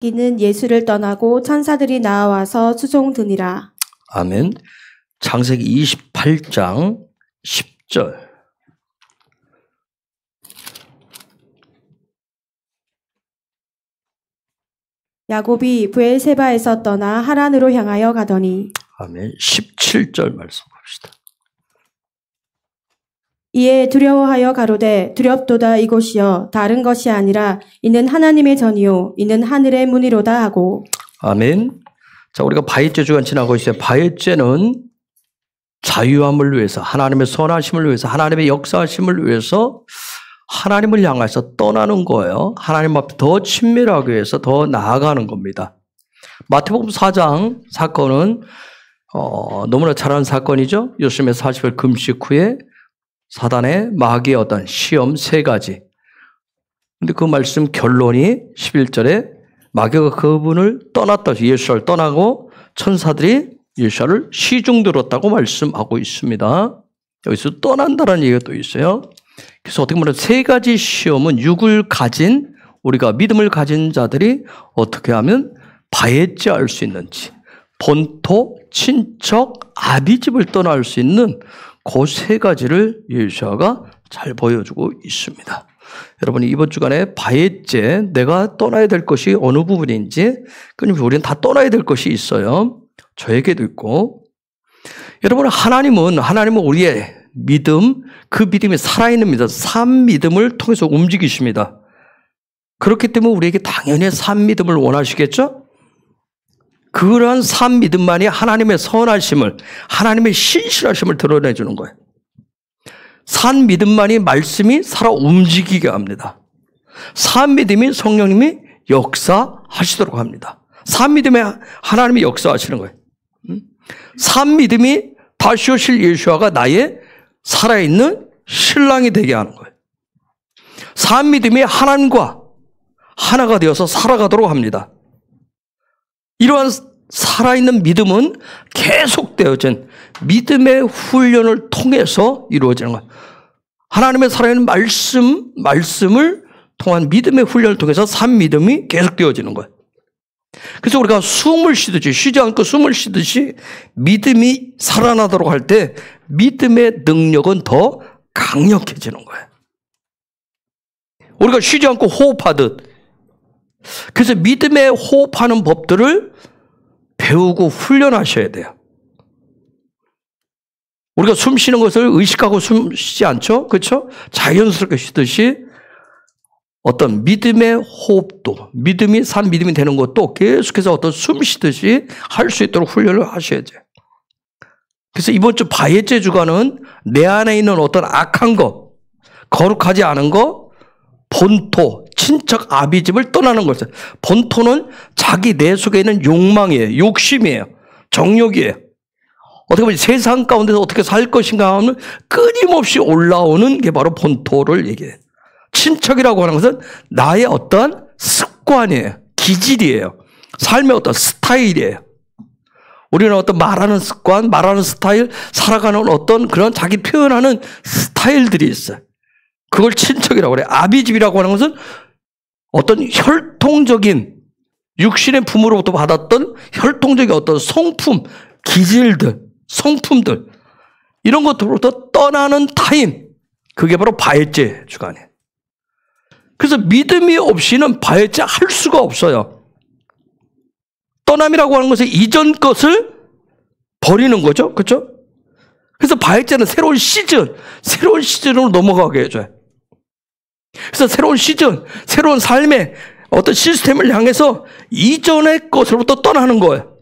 이는 예수를 떠나고 천사들이 나와서 수종드니라. 아멘. 창세기 28장 10절. 야곱이 브엘세바에서 떠나 하란으로 향하여 가더니. 아멘. 17절 말씀 봅시다. 이에 두려워하여 가로되 두렵도다 이곳이여 다른 것이 아니라 이는 하나님의 전이요 이는 하늘의 문이로다 하고. 아멘. 자, 우리가 바위죄 주간 지나고 있어요. 바위죄는 자유함을 위해서, 하나님의 선하심을 위해서, 하나님의 역사하심을 위해서 하나님을 향해서 떠나는 거예요. 하나님 앞에 더 친밀하기 위해서 더 나아가는 겁니다. 마태복음 4장 사건은 너무나 잘 아는 사건이죠. 예수님의 40일 금식 후에 사단의 마귀의 어떤 시험 3가지. 근데 그 말씀 결론이 11절에 마귀가 그분을 떠났다. 예수를 떠나고 천사들이 예수를 시중들었다고 말씀하고 있습니다. 여기서 떠난다는 얘기가 또 있어요. 그래서 어떻게 보면 3가지 시험은 육을 가진, 우리가 믿음을 가진 자들이 어떻게 하면 바해죄할 수 있는지, 본토, 친척, 아비집을 떠날 수 있는 그 3가지를 예수가 잘 보여주고 있습니다. 여러분, 이번 주간에 바해죄, 내가 떠나야 될 것이 어느 부분인지, 그러면 우리는 다 떠나야 될 것이 있어요. 저에게도 있고. 여러분, 하나님은 우리의 믿음, 그 믿음이 살아있는 믿음, 산 믿음을 통해서 움직이십니다. 그렇기 때문에 우리에게 당연히 산 믿음을 원하시겠죠? 그런 산 믿음만이 하나님의 선하심을, 하나님의 신실하심을 드러내주는 거예요. 산 믿음만이 말씀이 살아 움직이게 합니다. 산 믿음이 성령님이 역사하시도록 합니다. 산 믿음에 하나님이 역사하시는 거예요. 산 믿음이 다시 오실 예수아가 나의 살아있는 신랑이 되게 하는 거예요. 산 믿음이 하나님과 하나가 되어서 살아가도록 합니다. 이러한 살아있는 믿음은 계속되어진 믿음의 훈련을 통해서 이루어지는 거예요. 하나님의 살아있는 말씀을 통한 믿음의 훈련을 통해서 산 믿음이 계속되어지는 거예요. 그래서 우리가 숨을 쉬듯이, 쉬지 않고 숨을 쉬듯이 믿음이 살아나도록 할 때 믿음의 능력은 더 강력해지는 거예요. 우리가 쉬지 않고 호흡하듯. 그래서 믿음의 호흡하는 법들을 배우고 훈련하셔야 돼요. 우리가 숨 쉬는 것을 의식하고 숨 쉬지 않죠? 그렇죠? 자연스럽게 쉬듯이 어떤 믿음의 호흡도, 믿음이 산 믿음이 되는 것도 계속해서 어떤 숨 쉬듯이 할 수 있도록 훈련을 하셔야 돼요. 그래서 이번 주 바해죄 주간은 내 안에 있는 어떤 악한 것, 거룩하지 않은 것, 본토, 친척, 아비집을 떠나는 것이에요. 본토는 자기 내 속에 있는 욕망이에요. 욕심이에요. 정욕이에요. 어떻게 보면 세상 가운데서 어떻게 살 것인가 하면 끊임없이 올라오는 게 바로 본토를 얘기해요. 친척이라고 하는 것은 나의 어떤 습관이에요. 기질이에요. 삶의 어떤 스타일이에요. 우리는 어떤 말하는 습관, 말하는 스타일, 살아가는 어떤 그런 자기 표현하는 스타일들이 있어요. 그걸 친척이라고 그래요. 아비집이라고 하는 것은 어떤 혈통적인 육신의 부모로부터 받았던 혈통적인 어떤 성품, 기질들, 성품들 이런 것들로부터 떠나는 타임, 그게 바로 바해죄 주간이에요. 그래서 믿음이 없이는 바해죄 할 수가 없어요. 떠남이라고 하는 것은 이전 것을 버리는 거죠. 그렇죠? 그래서 바해죄는 새로운 시즌으로 넘어가게 해줘요. 그래서 새로운 시즌, 새로운 삶의 어떤 시스템을 향해서 이전의 것으로부터 떠나는 거예요.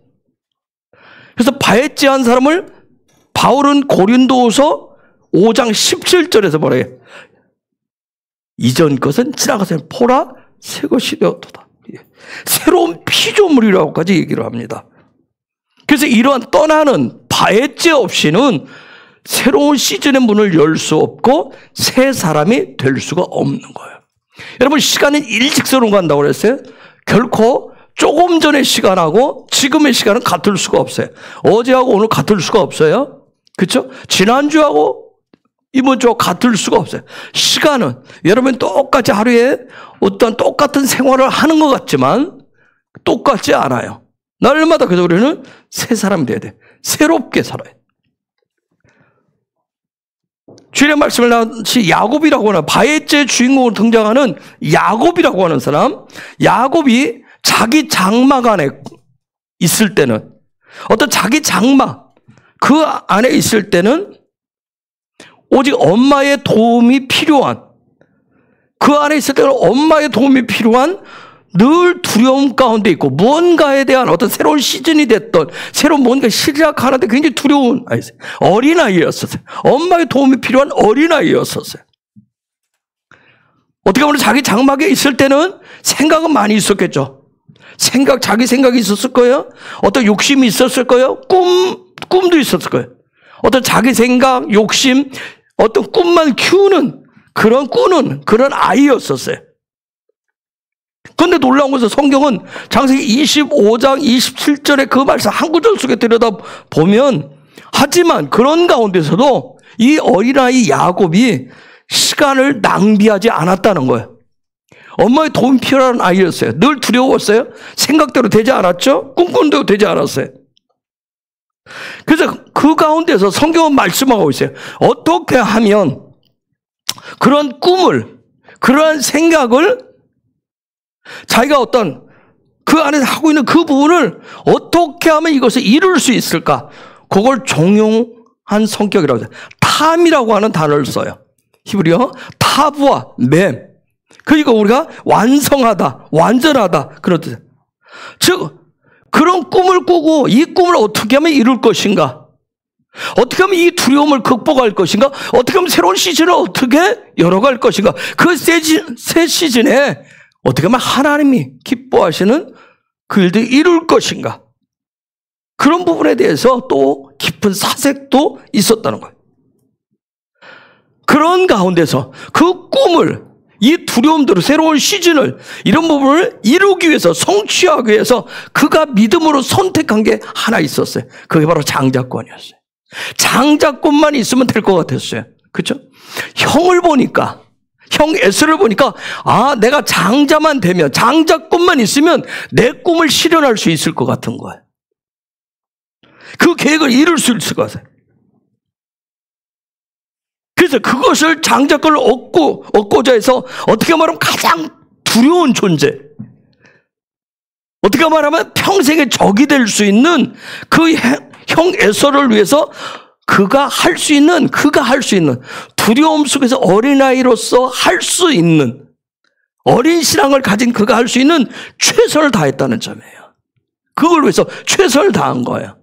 그래서 바해죄한 사람을 바울은 고린도후서 5장 17절에서 뭐래요? 이전 것은 지나가서 보라 새 것이 되었도다. 새로운 피조물이라고까지 얘기를 합니다. 그래서 이러한 떠나는 바해죄 없이는 새로운 시즌의 문을 열 수 없고 새 사람이 될 수가 없는 거예요. 여러분, 시간은 일직선으로 간다고 그랬어요. 결코 조금 전의 시간하고 지금의 시간은 같을 수가 없어요. 어제하고 오늘 같을 수가 없어요. 그렇죠? 지난주하고 이번 주와 같을 수가 없어요. 시간은 여러분 똑같이 하루에 어떤 똑같은 생활을 하는 것 같지만 똑같지 않아요. 날마다 그래서 우리는 새 사람이 돼야 돼. 새롭게 살아요. 주일의 말씀을 나시 야곱이라고 하는 바에제 주인공으로 등장하는 야곱이라고 하는 사람, 야곱이 자기 장막 안에 있을 때는, 어떤 자기 장막 그 안에 있을 때는 오직 엄마의 도움이 필요한, 그 안에 있을 때는 엄마의 도움이 필요한 늘 두려움 가운데 있고, 무언가에 대한 어떤 새로운 시즌이 됐던, 새로운 뭔가 시작하는데 굉장히 두려운 어린아이였었어요. 엄마의 도움이 필요한 어린아이였었어요. 어떻게 보면 자기 장막에 있을 때는 생각은 많이 있었겠죠. 자기 생각이 있었을 거예요. 어떤 욕심이 있었을 거예요. 꿈도 있었을 거예요. 어떤 자기 생각, 욕심, 어떤 꿈만 키우는 꾸는 그런 아이였었어요. 그런데 놀라운 것은 성경은 창세기 25장 27절의 그 말씀 한 구절 속에 들여다보면, 하지만 그런 가운데서도 이 어린아이 야곱이 시간을 낭비하지 않았다는 거예요. 엄마의 도움이 필요한 아이였어요. 늘 두려웠어요. 생각대로 되지 않았죠. 꿈꾸는 대로 되지 않았어요. 그래서 그 가운데서 성경은 말씀하고 있어요. 어떻게 하면 그런 꿈을, 그러한 생각을 자기가 어떤 그 안에서 하고 있는 그 부분을 어떻게 하면 이것을 이룰 수 있을까? 그걸 종용한 성격이라고 해요. 탐이라고 하는 단어를 써요. 히브리어 타부와 맴. 그러니까 우리가 완성하다, 완전하다 그런 뜻이에요. 즉 그런 꿈을 꾸고 이 꿈을 어떻게 하면 이룰 것인가? 어떻게 하면 이 두려움을 극복할 것인가? 어떻게 하면 새로운 시즌을 어떻게 열어갈 것인가? 그 새 시즌에 어떻게 하면 하나님이 기뻐하시는 그 일들을 이룰 것인가? 그런 부분에 대해서 또 깊은 사색도 있었다는 거예요. 그런 가운데서 그 꿈을, 이 두려움들을, 새로운 시즌을, 이런 부분을 이루기 위해서, 성취하기 위해서 그가 믿음으로 선택한 게 하나 있었어요. 그게 바로 장자권이었어요. 장자권만 있으면 될 것 같았어요. 그렇죠? 형을 보니까, 형 에서를 보니까, 내가 장자만 되면, 장자권만 있으면 내 꿈을 실현할 수 있을 것 같은 거예요. 그 계획을 이룰 수 있을 것 같아요. 그래서 그것을 장자권을 얻고자 해서 어떻게 말하면 가장 두려운 존재, 어떻게 말하면 평생의 적이 될 수 있는 그 형 에서를 위해서 그가 할 수 있는 두려움 속에서 어린아이로서 할 수 있는, 어린 신앙을 가진 그가 할 수 있는 최선을 다했다는 점이에요. 그걸 위해서 최선을 다한 거예요.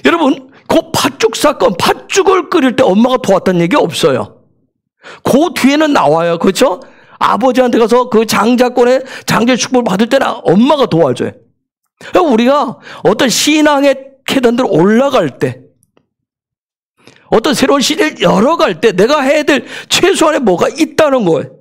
여러분, 그 팥죽 사건, 팥죽을 끓일 때 엄마가 도왔다는 얘기 없어요. 그 뒤에는 나와요. 그렇죠? 아버지한테 가서 그 장자권의 장자의 축복을 받을 때는 엄마가 도와줘요. 우리가 어떤 신앙의 계단들 올라갈 때, 어떤 새로운 시대를 열어갈 때 내가 해야 될 최소한의 뭐가 있다는 거예요.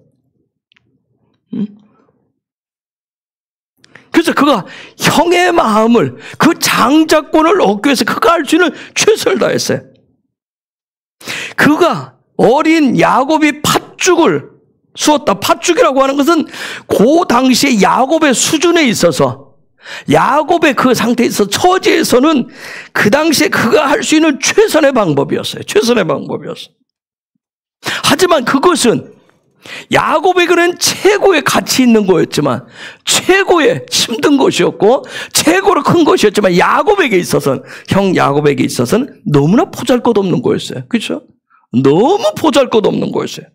그래서 그가 형의 마음을, 그 장자권을 얻기 위해서 그가 할 수 있는 최선을 다했어요. 그가 어린 야곱이 팥죽을 쑤었다. 팥죽이라고 하는 것은 그 당시에 야곱의 수준에 있어서, 야곱의 그 상태에 있어서, 처지에서는 그 당시에 그가 할 수 있는 최선의 방법이었어요. 최선의 방법이었어요. 하지만 그것은 야곱에게는 최고의 가치 있는 거였지만, 최고의 힘든 것이었고, 최고로 큰 것이었지만, 야곱에게 있어서는, 형 야곱에게 있어서는 너무나 보잘것없는 거였어요. 그렇죠? 너무 보잘것없는 거였어요.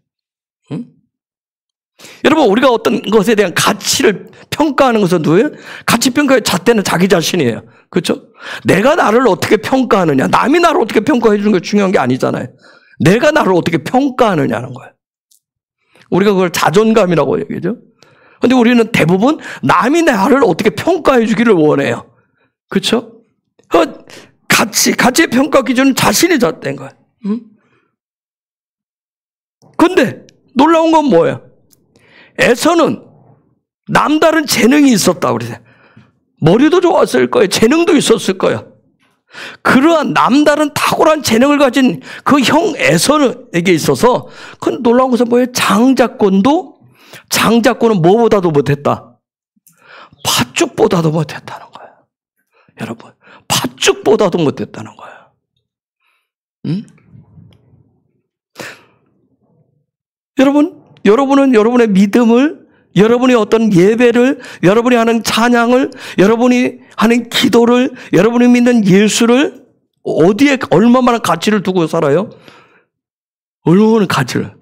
여러분, 우리가 어떤 것에 대한 가치를 평가하는 것은 누구예요? 가치 평가의 잣대는 자기 자신이에요. 그렇죠? 내가 나를 어떻게 평가하느냐, 남이 나를 어떻게 평가해 주는 게 중요한 게 아니잖아요. 내가 나를 어떻게 평가하느냐는 거예요. 우리가 그걸 자존감이라고 얘기하죠. 그런데 우리는 대부분 남이 나를 어떻게 평가해 주기를 원해요. 그렇죠? 가치의 평가 기준은 자신이 잣대인 거예요. 그런데 놀라운 건 뭐예요? 에서는 남다른 재능이 있었다. 그래서 머리도 좋았을 거예요. 재능도 있었을 거예요. 그러한 남다른 탁월한 재능을 가진 그 형 에서에게 있어서 그 놀라운 것은 뭐예요? 장자권도 장자권은 뭐보다도 못했다? 팥죽보다도 못했다는 거예요. 여러분, 팥죽보다도 못했다는 거예요. 응? 여러분은 여러분의 믿음을, 여러분이 어떤 예배를, 여러분이 하는 찬양을, 여러분이 하는 기도를, 여러분이 믿는 예수를 어디에 얼마나 가치를 두고 살아요? 얼마나 가치를.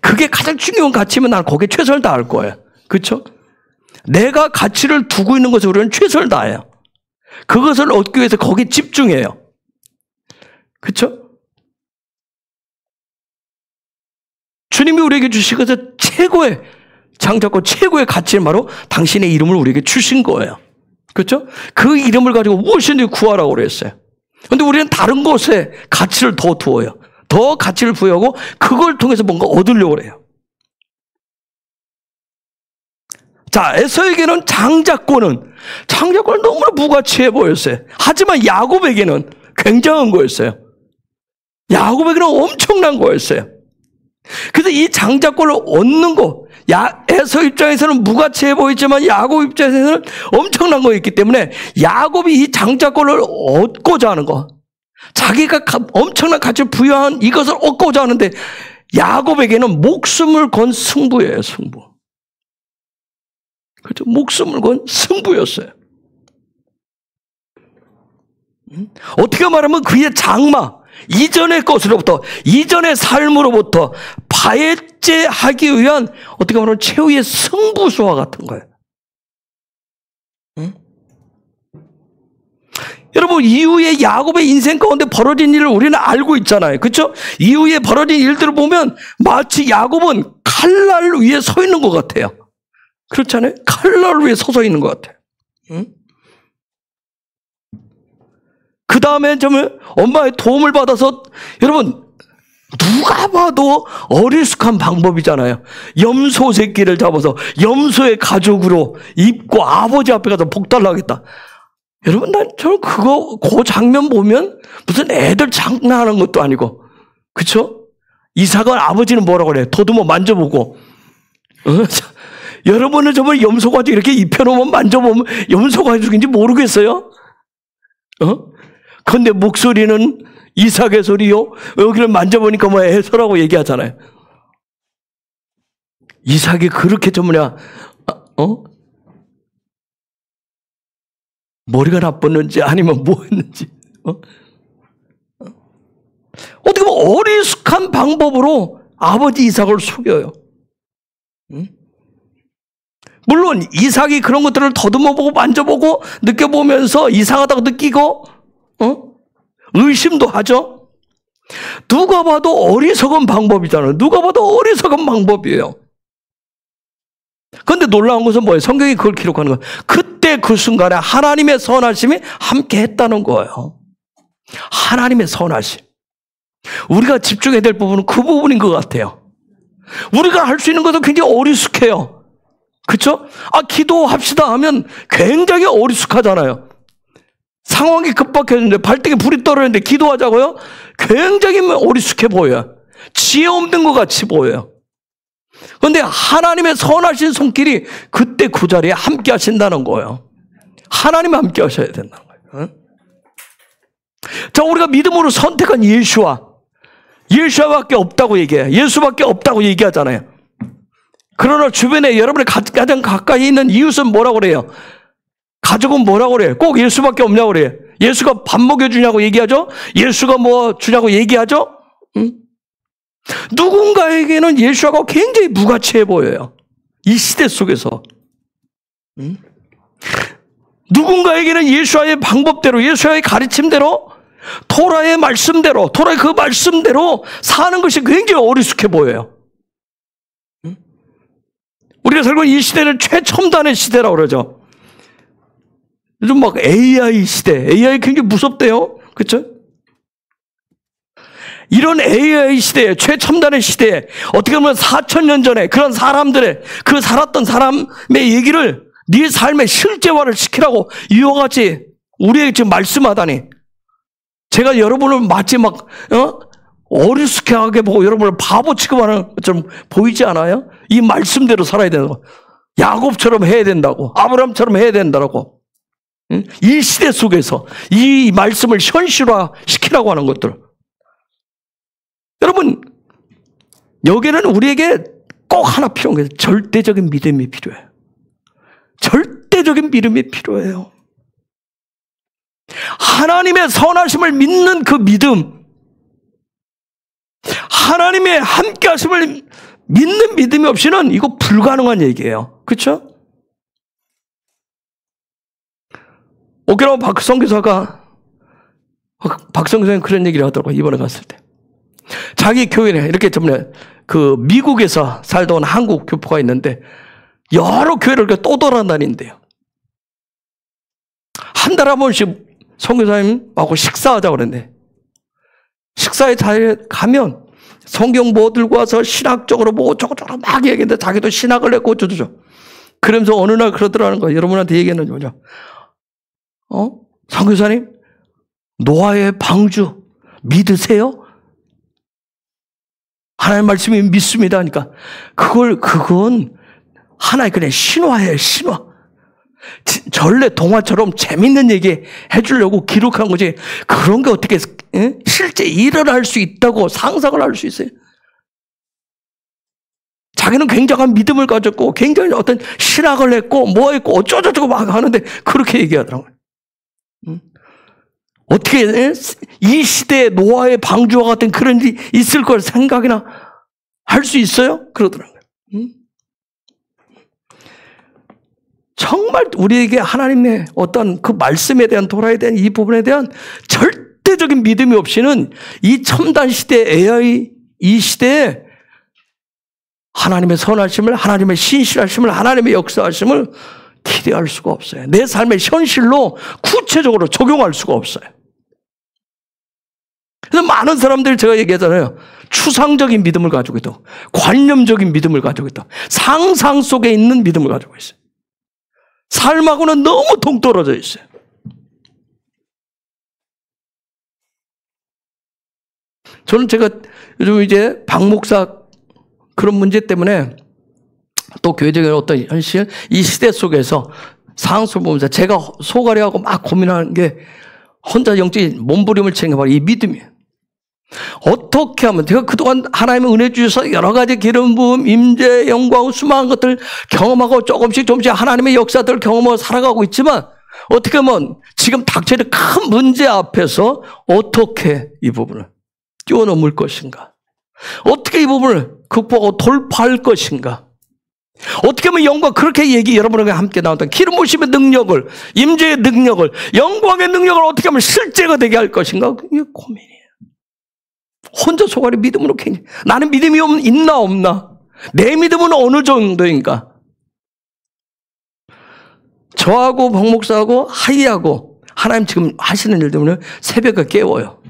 그게 가장 중요한 가치면 난 거기에 최선을 다할 거예요. 그렇죠? 내가 가치를 두고 있는 것에 우리는 최선을 다해요. 그것을 얻기 위해서 거기에 집중해요. 그렇죠? 주님이 우리에게 주신 것은 최고의 장자권, 최고의 가치는 바로 당신의 이름을 우리에게 주신 거예요. 그렇죠? 그 이름을 가지고 무엇이든지 구하라고 그랬어요. 그런데 우리는 다른 것에 가치를 더 두어요. 더 가치를 부여하고 그걸 통해서 뭔가 얻으려고 그래요. 자, 에서에게는 장자권은 너무나 무가치해 보였어요. 하지만 야곱에게는 굉장한 거였어요. 야곱에게는 엄청난 거였어요. 그래서 이 장자권을 얻는 거, 에서 입장에서는 무가치해 보이지만 야곱 입장에서는 엄청난 거였기 때문에 야곱이 이 장자권을 얻고자 하는 거, 자기가 엄청난 가치를 부여한 이것을 얻고자 하는데 야곱에게는 목숨을 건 승부예요, 승부. 그렇죠? 목숨을 건 승부였어요. 어떻게 말하면 그의 장마, 이전의 것으로부터, 이전의 삶으로부터 발제하기 위한 어떻게 말하면 최후의 승부수와 같은 거예요. 응? 여러분, 이후에 야곱의 인생 가운데 벌어진 일을 우리는 알고 있잖아요. 그렇죠? 이후에 벌어진 일들을 보면 마치 야곱은 칼날 위에 서 있는 것 같아요. 그렇잖아요? 칼날 위에 서서 있는 것 같아요. 응? 그 다음에 정말 엄마의 도움을 받아서, 여러분, 누가 봐도 어리숙한 방법이잖아요. 염소 새끼를 잡아서 염소의 가죽으로 입고 아버지 앞에 가서 복 달라고. 여러분, 저는 그 장면 보면 무슨 애들 장난하는 것도 아니고, 그쵸? 이삭은 아버지는 뭐라고 그래요? 더듬어 만져보고. 여러분은 정말 염소 가죽 이렇게 입혀놓으면 만져보면 염소 가죽인지 모르겠어요? 근데 목소리는 이삭의 소리요? 여기를 만져보니까 뭐 에서라고 얘기하잖아요. 이삭이 그렇게 머리가 나빴는지 아니면 뭐 했는지. 어떻게 보면 어리숙한 방법으로 아버지 이삭을 속여요. 물론 이삭이 그런 것들을 더듬어보고 만져보고 느껴보면서 이상하다고 느끼고 의심도 하죠. 누가 봐도 어리석은 방법이잖아요. 누가 봐도 어리석은 방법이에요. 그런데 놀라운 것은 뭐예요? 성경이 그걸 기록하는 거예요. 그때 그 순간에 하나님의 선하심이 함께 했다는 거예요. 하나님의 선하심. 우리가 집중해야 될 부분은 그 부분인 것 같아요. 우리가 할 수 있는 것도 굉장히 어리숙해요. 그렇죠? 기도합시다 하면 굉장히 어리숙하잖아요. 상황이 급박해졌는데 발등에 불이 떨어졌는데 기도하자고요? 굉장히 어리숙해 보여요. 지혜 없는 것 같이 보여요. 그런데 하나님의 선하신 손길이 그때 그 자리에 함께 하신다는 거예요. 하나님 함께 하셔야 된다는 거예요. 자, 우리가 믿음으로 선택한 예수와밖에 없다고 얘기해요. 예수밖에 없다고 얘기하잖아요. 그러나 주변에 여러분의 가장 가까이 있는 이웃은 뭐라고 그래요? 가족은 뭐라고 그래요? 꼭 예수밖에 없냐고 그래요. 예수가 밥 먹여주냐고 얘기하죠? 예수가 뭐 주냐고 얘기하죠? 누군가에게는 예수하고 굉장히 무가치해 보여요. 이 시대 속에서. 누군가에게는 예수와의 방법대로, 예수와의 가르침대로, 토라의 말씀대로, 토라의 그 말씀대로 사는 것이 굉장히 어리숙해 보여요. 우리가 살고 있는 이 시대는 최첨단의 시대라고 그러죠. 요즘 막 AI 시대, AI 굉장히 무섭대요. 그렇죠? 이런 AI 시대에, 최첨단의 시대에 어떻게 보면 4,000년 전에 그런 사람들의, 그 살았던 사람의 얘기를 네 삶의 실제화를 시키라고 이와 같이 우리에게 지금 말씀하다니, 제가 여러분을 마치 어리숙하게 보고 여러분을 바보 취급하는 것처럼 보이지 않아요? 이 말씀대로 살아야 된다고. 야곱처럼 해야 된다고. 아브라함처럼 해야 된다고. 이 시대 속에서 이 말씀을 현실화시키라고 하는 것들. 여러분, 여기는 우리에게 꼭 하나 필요한 거예요. 절대적인 믿음이 필요해요. 절대적인 믿음이 필요해요. 하나님의 선하심을 믿는 그 믿음, 하나님의 함께 하심을 믿는 믿음이 없이는 이거 불가능한 얘기예요. 그렇죠? 오케라와 박성교사가 박성교사는 그런 얘기를 하더라고요. 이번에 갔을 때. 자기 교회에 이렇게 전에 그 미국에서 살다 온 한국 교포가 있는데 여러 교회를 이렇게 또 돌아다닌대요. 한 달에 한 번씩 선교사님하고 식사하자고 그랬는데 식사에 자리에 가면 성경 뭐 들고 와서 신학적으로 뭐 어쩌고저쩌고 막 얘기했는데 자기도 신학을 했고 어쩌고저쩌고 그러면서 어느 날 그러더라는 거예요. 여러분한테 얘기했는지 뭐죠? 선교사님 노아의 방주 믿으세요? 하나님 말씀이 믿습니다 하니까 그건 하나의 그냥 신화예요. 신화. 전래 동화처럼 재밌는 얘기 해주려고 기록한 거지 그런 게 어떻게 실제 일어날 수 있다고 상상을 할 수 있어요. 자기는 굉장한 믿음을 가졌고 굉장히 어떤 신학을 했고 뭐 했고 어쩌고저쩌고 막 하는데 그렇게 얘기하더라고요. 어떻게 이 시대에 노아의 방주와 같은 그런 일이 있을 걸 생각이나 할 수 있어요? 그러더라고요. 정말 우리에게 하나님의 어떤 그 말씀에 대한 도라에 대한 이 부분에 대한 절대적인 믿음이 없이는 이 첨단 시대 AI 이 시대에 하나님의 선하심을 하나님의 신실하심을 하나님의 역사하심을 기대할 수가 없어요. 내 삶의 현실로 구체적으로 적용할 수가 없어요. 그래서 많은 사람들이 제가 얘기하잖아요. 추상적인 믿음을 가지고 있다. 관념적인 믿음을 가지고 있다. 상상 속에 있는 믿음을 가지고 있어요. 삶하고는 너무 동떨어져 있어요. 저는 제가 요즘 이제 박 목사 그런 문제 때문에 또 교회적인 어떤 현실, 이 시대 속에서 상황을 보면서 제가 소가리하고 막 고민하는 게 혼자 영적인 몸부림을 챙겨 바로 이 믿음이에요. 어떻게 하면 제가 그동안 하나님의 은혜 주셔서 여러 가지 기름 부음, 임재, 영광, 수많은 것들 경험하고 조금씩 하나님의 역사들을 경험하고 살아가고 있지만 어떻게 하면 지금 닥쳐있는 큰 문제 앞에서 어떻게 이 부분을 뛰어넘을 것인가? 어떻게 이 부분을 극복하고 돌파할 것인가? 어떻게 하면 영광 그렇게 여러분에게 함께 나왔던 기름 부으심의 능력을 임재의 능력을 영광의 능력을 어떻게 하면 실제가 되게 할 것인가? 이게 고민이에요. 혼자 소갈이 믿음으로 굉장히 나는 믿음이 있나 없나? 내 믿음은 어느 정도인가? 저하고 박 목사하고 하이하고 하나님 지금 하시는 일 때문에 새벽에 깨워요.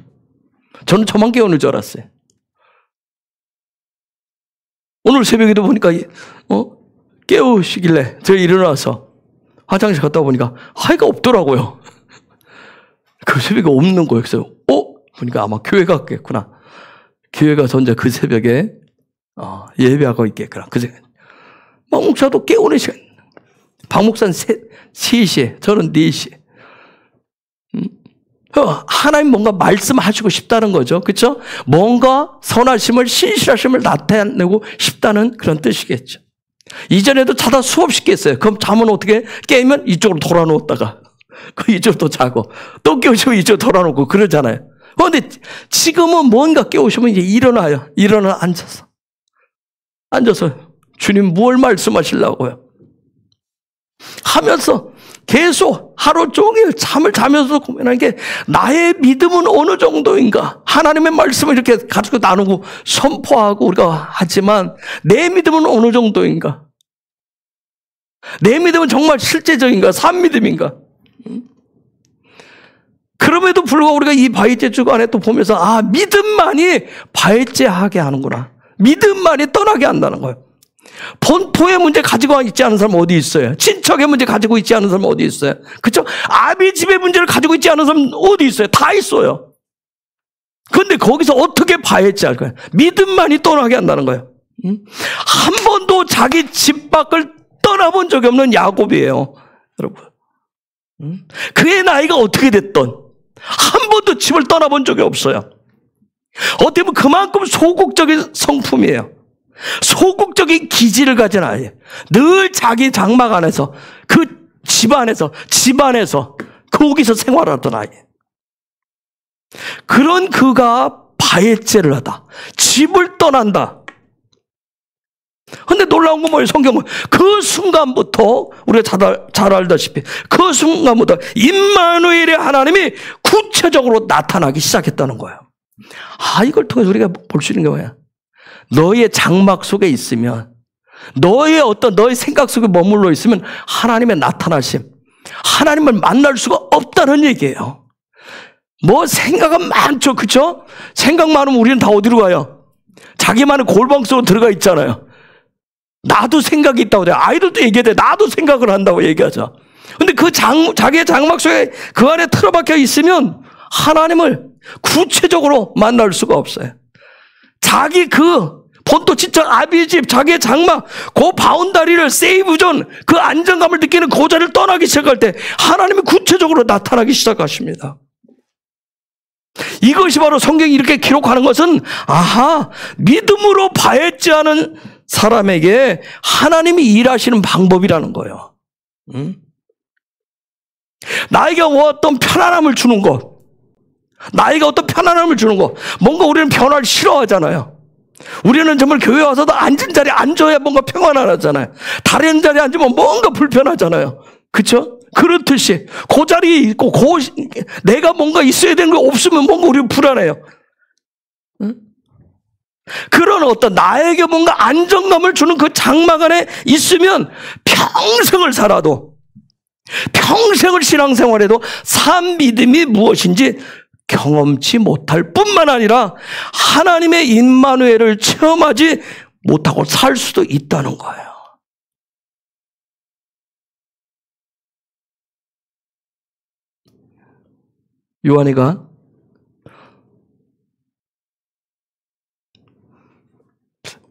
저는 저만 깨우는 줄 알았어요. 오늘 새벽에도 보니까 깨우시길래 제가 일어나서 화장실 갔다 보니까 하이가 없더라고요. 그 새벽에 없는 거예요. 그래서 보니까 아마 교회 갔겠구나. 교회 가서 이제 그 새벽에 예배하고 있겠구나. 그 생각. 박 목사도 깨우는 시간. 박 목사는 3시에, 저는 4시에. 하나님 뭔가 말씀하시고 싶다는 거죠. 그렇죠? 뭔가 선하심을 신실하심을 나타내고 싶다는 그런 뜻이겠죠. 이전에도 자다 수없이 깼어요. 그럼 잠은 어떻게 깨면 이쪽으로 돌아놓았다가 이쪽으로 또 자고 또 깨우시면 이쪽으로 돌아놓고 그러잖아요. 그런데 지금은 뭔가 깨우시면 이제 일어나요. 일어나 앉아서 주님 뭘 말씀하시려고요? 하면서 계속 하루 종일 잠을 자면서 고민하는 게 나의 믿음은 어느 정도인가? 하나님의 말씀을 이렇게 가지고 나누고 선포하고 우리가 하지만 내 믿음은 어느 정도인가? 내 믿음은 정말 실제적인가? 산 믿음인가? 그럼에도 불구하고 우리가 이 바이제 주간에 또 보면서 믿음만이 바이제하게 하는구나. 믿음만이 떠나게 한다는 거예요. 본토의 문제 가지고 있지 않은 사람 어디 있어요? 친척의 문제 가지고 있지 않은 사람 어디 있어요? 그렇죠? 아비 집의 문제를 가지고 있지 않은 사람 어디 있어요? 다 있어요. 그런데 거기서 어떻게 바이제 할 거예요? 믿음만이 떠나게 한다는 거예요. 한 번도 자기 집 밖을 떠나본 적이 없는 야곱이에요. 여러분. 그의 나이가 어떻게 됐던 한 번도 집을 떠나본 적이 없어요. 어떻게 보면 그만큼 소극적인 성품이에요. 소극적인 기질을 가진 아이예요. 늘 자기 장막 안에서 그 집안에서 거기서 생활하던 아이예요. 그런 그가 바해죄를 하다. 집을 떠난다. 근데 놀라운 건 뭐예요? 성경은 그 순간부터 우리가 잘 알다시피 그 순간부터 임마누엘의 하나님이 구체적으로 나타나기 시작했다는 거예요. 이걸 통해서 우리가 볼 수 있는 게 뭐야? 너의 장막 속에 있으면, 너의 생각 속에 머물러 있으면 하나님의 나타나심, 하나님을 만날 수가 없다는 얘기예요. 뭐 생각은 많죠, 그렇죠? 생각 많으면 우리는 다 어디로 가요? 자기만의 골방 속으로 들어가 있잖아요. 나도 생각이 있다고 돼. 아이들도 얘기해. 나도 생각을 한다고 얘기하죠. 근데 자기의 장막 속에 그 안에 틀어박혀 있으면 하나님을 구체적으로 만날 수가 없어요. 자기 본토 친척 아비의 집, 자기의 장막, 그 바운다리를 세이브존, 그 안정감을 느끼는 그 자리를 떠나기 시작할 때 하나님이 구체적으로 나타나기 시작하십니다. 이것이 바로 성경이 이렇게 기록하는 것은 믿음으로 바했지 않은 사람에게 하나님이 일하시는 방법이라는 거예요. 나에게 어떤 편안함을 주는 것, 뭔가 우리는 변화를 싫어하잖아요. 우리는 정말 교회 와서도 앉은 자리에 앉아야 뭔가 평안하잖아요. 다른 자리에 앉으면 뭔가 불편하잖아요. 그렇죠? 그렇듯이 그 자리에 있고 내가 뭔가 있어야 되는 게 없으면 뭔가 우리는 불안해요. 그런 나에게 뭔가 안정감을 주는 그 장막 안에 있으면 평생을 살아도, 평생을 신앙생활해도 산 믿음이 무엇인지 경험치 못할 뿐만 아니라 하나님의 임마누엘을 체험하지 못하고 살 수도 있다는 거예요. 요한이가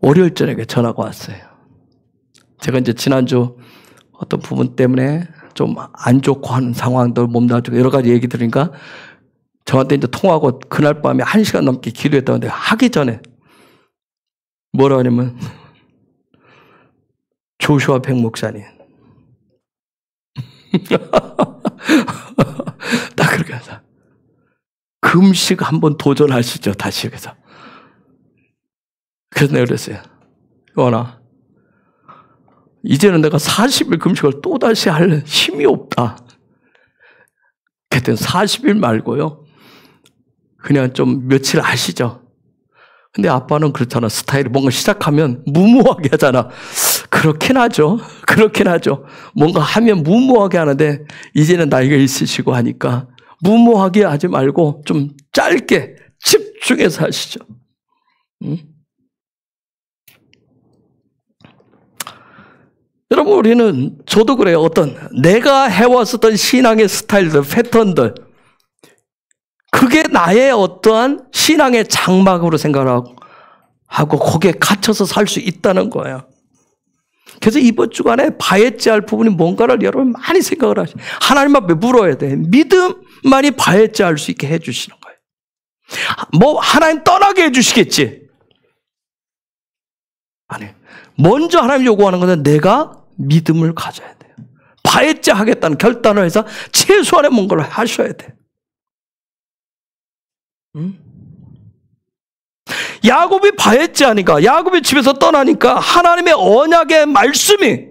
월요일 저녁에 전화가 왔어요. 제가 이제 지난주 어떤 부분 때문에 좀 안 좋고 하는 상황들, 몸 나쁘고 여러 가지 얘기 들으니까 저한테 이제 통화하고 그날 밤에 1시간 넘게 기도했다는데 하기 전에 뭐라 하냐면 조슈아 백 목사님 딱 그렇게 해서 금식 한번 도전하시죠, 다시. 그래서 내가 그랬어요. 요한아, 이제는 내가 40일 금식을 또다시 할 힘이 없다. 그때는 40일 말고요, 그냥 좀 며칠 하시죠. 근데 아빠는 그렇잖아. 스타일이 뭔가 시작하면 무모하게 하잖아. 그렇긴 하죠. 뭔가 하면 무모하게 하는데 이제는 나이가 있으시고 하니까 무모하게 하지 말고 좀 짧게 집중해서 하시죠. 여러분, 저도 그래요. 내가 해왔었던 신앙의 스타일들, 패턴들, 그게 나의 어떠한 신앙의 장막으로 생각하고 거기에 갇혀서 살 수 있다는 거예요. 그래서 이번 주간에 바했지 할 부분이 뭔가를 여러분 많이 생각을 하시죠. 하나님 앞에 물어야 돼. 믿음만이 바했지 할 수 있게 해주시는 거예요. 하나님 떠나게 해주시겠지. 아니, 먼저 하나님 요구하는 것은 내가 믿음을 가져야 돼요. 바했지 하겠다는 결단을 해서 최소한의 뭔가를 하셔야 돼요. 야곱이 바했지 하니까, 야곱이 집에서 떠나니까 하나님의 언약의 말씀이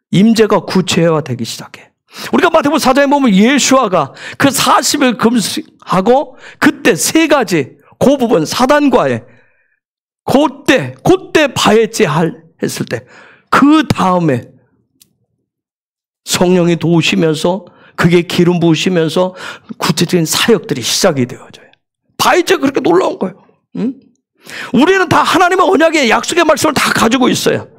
임재가 구체화되기 시작해. 우리가 마태복음 4장에 보면 예수아가 그 40일 금식하고 그때 3가지 그 부분 사단과의 그때 바했지 했을 때 그 다음에 성령이 도우시면서 그게 기름 부으시면서 구체적인 사역들이 시작이 되어져요. 바했지가 그렇게 놀라운 거예요. 우리는 다 하나님의 언약의 약속의 말씀을 다 가지고 있어요.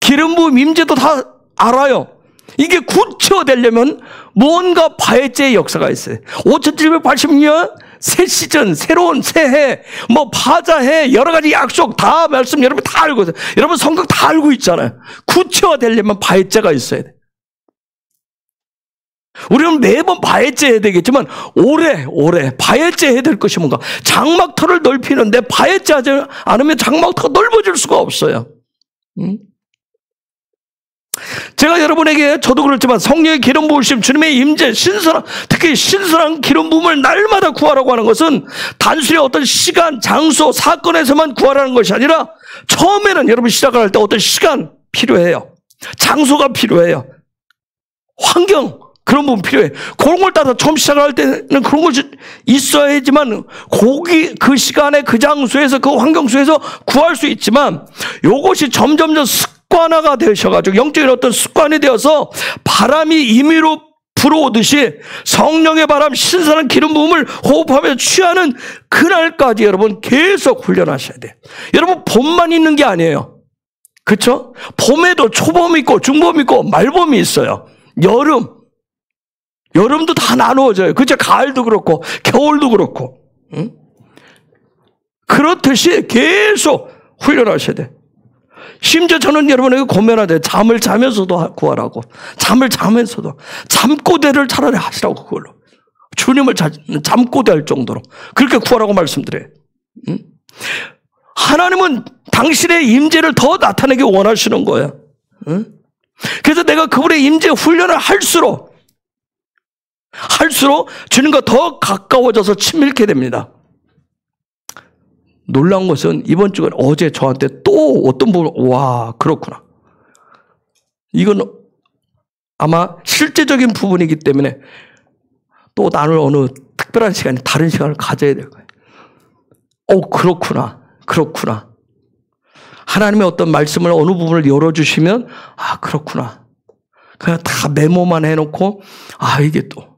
기름 부음 임재도 다 알아요. 이게 구체화되려면 뭔가 바했지의 역사가 있어요. 5780년 새 시즌, 새로운 새해, 뭐 파자해, 여러 가지 약속 다 말씀 여러분 다 알고 있어요. 여러분 성경 다 알고 있잖아요. 구체화되려면 바해제가 있어야 돼. 우리는 매번 바해제 해야 되겠지만 올해 바해제 해야 될 것이 뭔가? 장막터를 넓히는데 바해제 하지 않으면 장막터가 넓어질 수가 없어요. 제가 여러분에게 저도 그렇지만 성령의 기름 부으심, 주님의 임재, 특히 신선한 기름 부음을 날마다 구하라고 하는 것은 단순히 어떤 시간, 장소, 사건에서만 구하라는 것이 아니라 처음에는 여러분 시작할 때 어떤 시간 필요해요. 장소가 필요해요. 환경, 그런 부분 필요해. 그런 걸 따라 처음 시작할 때는 그런 것이 있어야지만 그 시간에 그 장소에서 그 환경 속에서 구할 수 있지만 이것이 점점점 습관화가 되셔가지고 영적인 어떤 습관이 되어서 바람이 임의로 불어오듯이 성령의 바람, 신선한 기름 부음을 호흡하며 취하는 그날까지 여러분 계속 훈련하셔야 돼요. 여러분 봄만 있는 게 아니에요. 그렇죠? 봄에도 초봄이 있고 중봄이 있고 말봄이 있어요. 여름도 다 나누어져요. 그죠? 가을도 그렇고 겨울도 그렇고. 응? 그렇듯이 계속 훈련하셔야 돼. 심지어 저는 여러분에게 고면하되 잠을 자면서도 구하라고. 잠을 자면서도. 잠꼬대를 차라리 하시라고 그걸로. 주님을 잠꼬대 할 정도로. 그렇게 구하라고 말씀드려요. 응? 하나님은 당신의 임재를 더 나타내기 원하시는 거예요. 응? 그래서 내가 그분의 임재 훈련을 할수록 주님과 더 가까워져서 친밀하게 됩니다. 놀라운 것은 이번 주간 어제 저한테 또 어떤 부분, 와, 그렇구나. 이건 아마 실제적인 부분이기 때문에 또 나눌 어느 특별한 시간에 다른 시간을 가져야 될 거예요. 그렇구나. 하나님의 어떤 말씀을 어느 부분을 열어주시면, 그렇구나. 그냥 다 메모만 해놓고, 이게 또.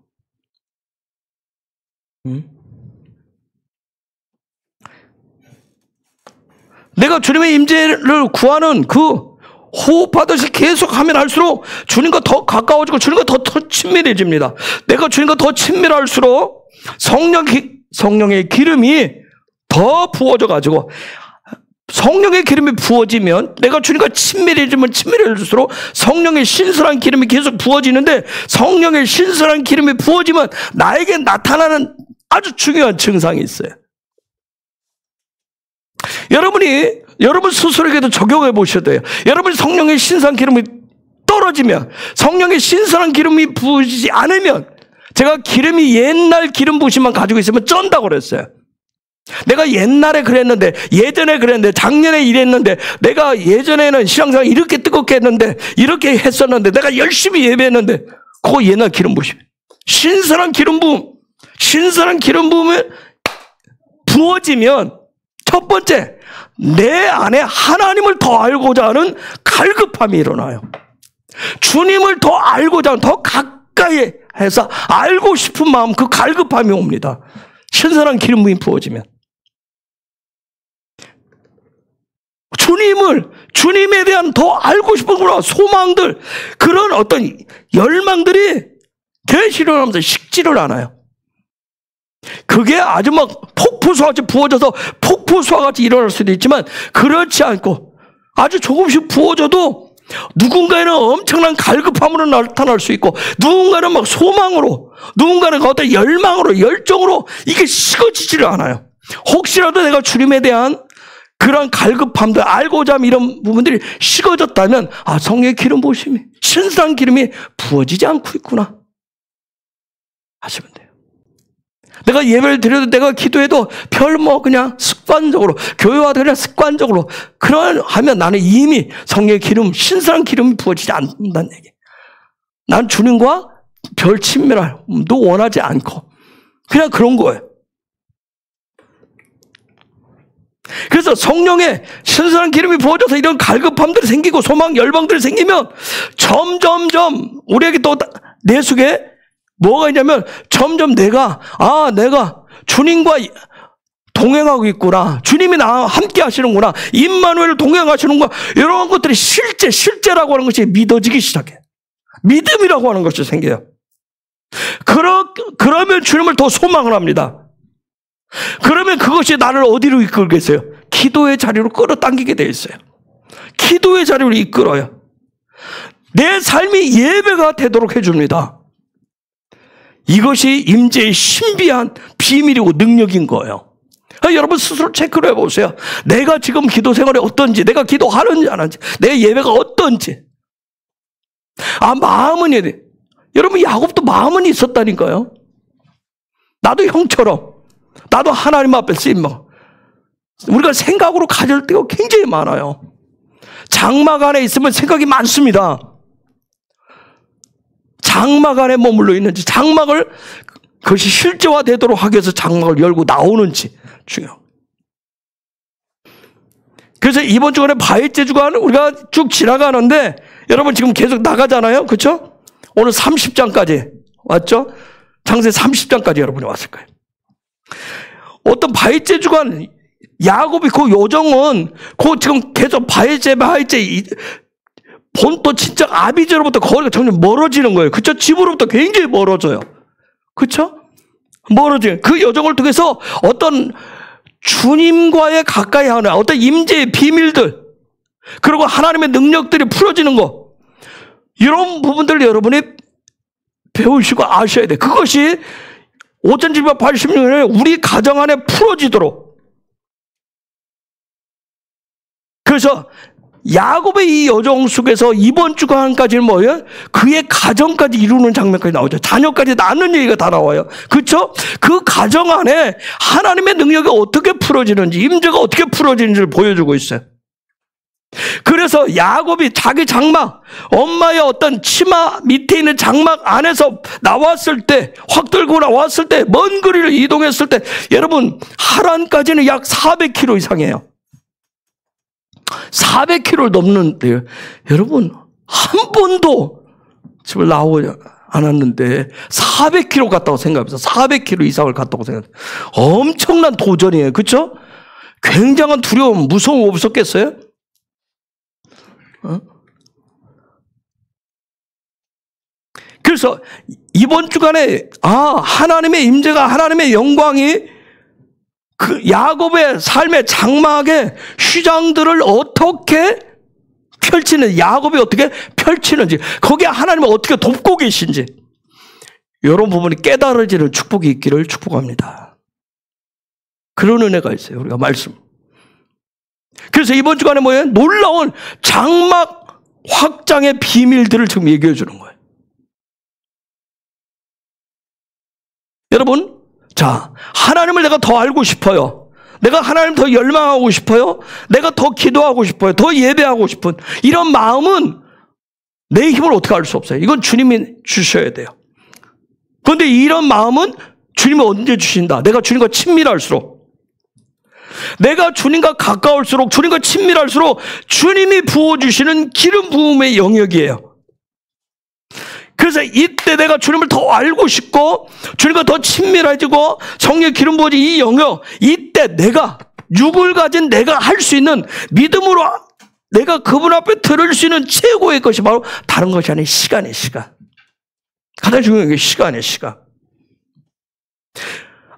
내가 주님의 임재를 구하는 그 호흡하듯이 계속하면 할수록 주님과 더 가까워지고 주님과 더 친밀해집니다. 내가 주님과 더 친밀할수록 성령의 기름이 더 부어져가지고 성령의 기름이 부어지면 내가 주님과 친밀해질수록 성령의 신선한 기름이 계속 부어지는데 성령의 신선한 기름이 부어지면 나에게 나타나는 아주 중요한 증상이 있어요. 여러분 스스로에게도 적용해 보셔야 돼요. 여러분이 성령의 신선한 기름이 떨어지면, 성령의 신선한 기름이 부으지 않으면, 제가 기름이 옛날 기름 부으심만 가지고 있으면 쩐다고 그랬어요. 내가 옛날에 그랬는데, 예전에 그랬는데, 작년에 이랬는데, 내가 예전에는 신앙생활 이렇게 뜨겁게 했는데, 이렇게 했었는데, 내가 열심히 예배했는데, 그거 옛날 기름 부으심. 신선한 기름 부음에 부어지면, 첫 번째, 내 안에 하나님을 더 알고자 하는 갈급함이 일어나요. 주님을 더 알고자 하는, 더 가까이 해서 알고 싶은 마음, 그 갈급함이 옵니다. 신선한 기름 부음이 부어지면. 주님에 대한 더 알고 싶은 그런 소망들, 그런 어떤 열망들이 대실현하면서 식지를 않아요. 그게 아주 막 폭포수같이 부어져서 폭포수와같이 일어날 수도 있지만 그렇지 않고 아주 조금씩 부어져도 누군가에는 엄청난 갈급함으로 나타날 수 있고 누군가는 막 소망으로, 누군가는 어떤 열망으로, 열정으로 이게 식어지지를 않아요. 혹시라도 내가 주님에 대한 그런 갈급함들, 알고자 함 이런 부분들이 식어졌다면 성령의 기름 부으심이, 신선한 기름이 부어지지 않고 있구나 하시면 돼요. 내가 예배를 드려도 내가 기도해도 그냥 습관적으로, 교회와도 그냥 습관적으로 하면 나는 이미 성령의 기름, 신선한 기름이 부어지지 않는다는 얘기. 난 주님과 별 친밀함도 원하지 않고 그냥 그런 거예요. 그래서 성령의 신선한 기름이 부어져서 이런 갈급함들이 생기고 소망, 열망들이 생기면 점점점 우리에게 또 내 속에 뭐가 있냐면 점점 내가 주님과 동행하고 있구나. 주님이 나와 함께 하시는구나. 임마누엘 동행하시는구나. 이런 것들이 실제라고 하는 것이 믿어지기 시작해. 믿음이라고 하는 것이 생겨요. 그러면 주님을 더 소망을 합니다. 그러면 그것이 나를 어디로 이끌겠어요? 기도의 자리로 끌어당기게 되어 있어요. 기도의 자리로 이끌어요. 내 삶이 예배가 되도록 해줍니다. 이것이 임재의 신비한 비밀이고 능력인 거예요. 여러분 스스로 체크를 해보세요. 내가 지금 기도 생활이 어떤지, 내가 기도하는지 안 하는지, 내 예배가 어떤지. 마음은 여러분 야곱도 마음은 있었다니까요. 나도 형처럼, 나도 하나님 앞에 쓰임받. 우리가 생각으로 가질 때가 굉장히 많아요. 장막 안에 있으면 생각이 많습니다. 장막 안에 머물러 있는지, 장막을 그것이 실제화되도록 하기 위해서 장막을 열고 나오는지 중요해요. 그래서 이번 주간에 바위째 주간 우리가 쭉 지나가는데 여러분 지금 계속 나가잖아요. 그렇죠? 오늘 30장까지 왔죠? 창세 30장까지 여러분이 왔을 거예요. 어떤 바위째 주간 야곱이 그 요정은 그 지금 계속 바위째 본토 친척 아비제로부터 거리가 점점 멀어지는 거예요. 그렇죠? 집으로부터 굉장히 멀어져요. 그렇죠? 멀어져요. 그 여정을 통해서 어떤 주님과의 가까이 하는 어떤 임재의 비밀들, 그리고 하나님의 능력들이 풀어지는 거, 이런 부분들을 여러분이 배우시고 아셔야 돼요. 그것이 5786년에 우리 가정 안에 풀어지도록. 그래서 야곱의 이 여정 속에서 이번 주간까지는 뭐예요? 그의 가정까지 이루는 장면까지 나오죠. 자녀까지 낳는 얘기가 다 나와요. 그렇죠? 그 가정 안에 하나님의 능력이 어떻게 풀어지는지, 임재가 어떻게 풀어지는지를 보여주고 있어요. 그래서 야곱이 자기 장막, 엄마의 어떤 치마 밑에 있는 장막 안에서 나왔을 때, 확 들고 나왔을 때, 먼 거리를 이동했을 때, 여러분 하란까지는 약 400km 이상이에요. 400km를 넘는데요. 여러분 한 번도 집을 나오지 않았는데 400km 갔다고 생각해보세요. 400km 이상을 갔다고 생각해요. 엄청난 도전이에요. 그렇죠? 굉장한 두려움, 무서움 없었겠어요? 그래서 이번 주간에 하나님의 임재가, 하나님의 영광이 그 야곱의 삶의 장막의 휘장들을 어떻게 펼치는지, 야곱이 어떻게 펼치는지, 거기에 하나님은 어떻게 돕고 계신지, 이런 부분이 깨달아지는 축복이 있기를 축복합니다. 그런 은혜가 있어요. 우리가 말씀. 그래서 이번 주간에 뭐예요? 놀라운 장막 확장의 비밀들을 지금 얘기해 주는 거예요. 여러분, 자, 하나님을 내가 더 알고 싶어요. 내가 하나님 더 열망하고 싶어요. 내가 더 기도하고 싶어요. 더 예배하고 싶은 이런 마음은 내 힘을 어떻게 알 수 없어요. 이건 주님이 주셔야 돼요. 그런데 이런 마음은 주님이 언제 주신다? 내가 주님과 친밀할수록, 내가 주님과 가까울수록, 주님과 친밀할수록 주님이 부어주시는 기름 부음의 영역이에요. 그래서 이때 내가 주님을 더 알고 싶고 주님과 더 친밀해지고 성령의 기름 부어진 이 영역, 이때 내가 육을 가진 내가 할 수 있는, 믿음으로 내가 그분 앞에 들을 수 있는 최고의 것이 바로 다른 것이 아닌 시간이에요. 시간. 가장 중요한 게 시간이에요. 시간.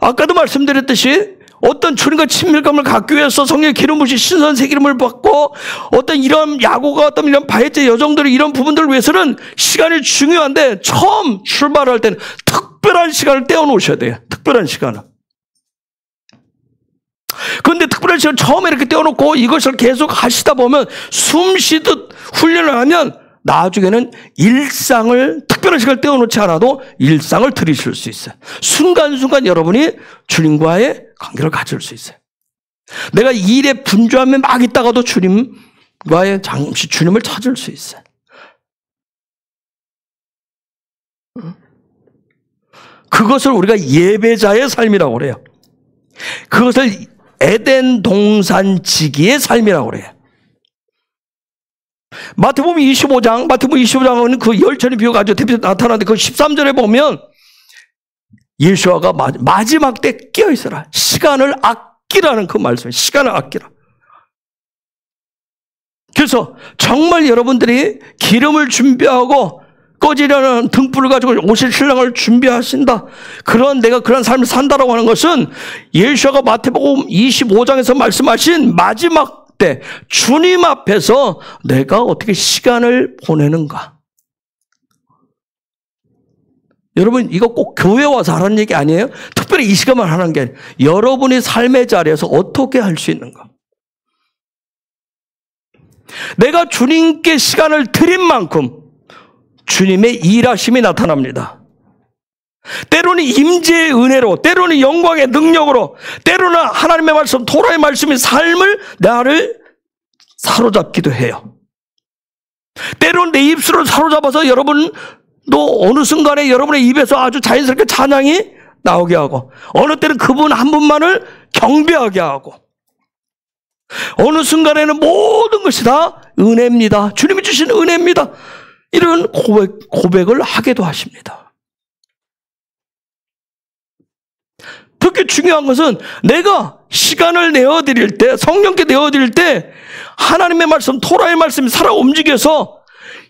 아까도 말씀드렸듯이 어떤 주님과 친밀감을 갖기 위해서 성령의 기름 부으신 신선 새 기름을 받고 어떤 이런 야고가 어떤 이런 바위째 여정들의 이런 부분들을 위해서는 시간이 중요한데, 처음 출발할 때는 특별한 시간을 떼어놓으셔야 돼요. 특별한 시간을. 그런데 특별한 시간을 처음에 이렇게 떼어놓고 이것을 계속 하시다 보면, 숨 쉬듯 훈련을 하면 나중에는 일상을, 특별한 시간을 떼어놓지 않아도 일상을 들이실 수 있어요. 순간순간 여러분이 주님과의 관계를 가질 수 있어요. 내가 일에 분주함에 막 있다가도 주님과의 잠시 주님을 찾을 수 있어요. 그것을 우리가 예배자의 삶이라고 그래요. 그것을 에덴 동산지기의 삶이라고 그래요. 마태복음 25장은 그 열천의 비유가 아주 대표적으로 나타나는데, 그 13절에 보면 예수아가 마지막 때 깨어있어라. 시간을 아끼라는 그 말씀이에요. 시간을 아끼라. 그래서 정말 여러분들이 기름을 준비하고 꺼지려는 등불을 가지고 오실 신랑을 준비하신다. 내가 그런 삶을 산다라고 하는 것은 예수가 마태복음 25장에서 말씀하신 마지막 때 주님 앞에서 내가 어떻게 시간을 보내는가. 여러분, 이거 꼭 교회 와서 하라는 얘기 아니에요? 특별히 이 시간만 하는 게 아니에요. 여러분이 삶의 자리에서 어떻게 할 수 있는가. 내가 주님께 시간을 드린 만큼 주님의 일하심이 나타납니다. 때로는 임재의 은혜로, 때로는 영광의 능력으로, 때로는 하나님의 말씀, 토라의 말씀이 삶을 나를 사로잡기도 해요. 때로는 내 입술을 사로잡아서 여러분도 어느 순간에 여러분의 입에서 아주 자연스럽게 찬양이 나오게 하고, 어느 때는 그분 한 분만을 경배하게 하고, 어느 순간에는 모든 것이 다 은혜입니다. 주님이 주신 은혜입니다. 이런 고백을 하게도 하십니다. 특히 중요한 것은 내가 시간을 내어드릴 때, 성령께 내어드릴 때 하나님의 말씀, 토라의 말씀이 살아 움직여서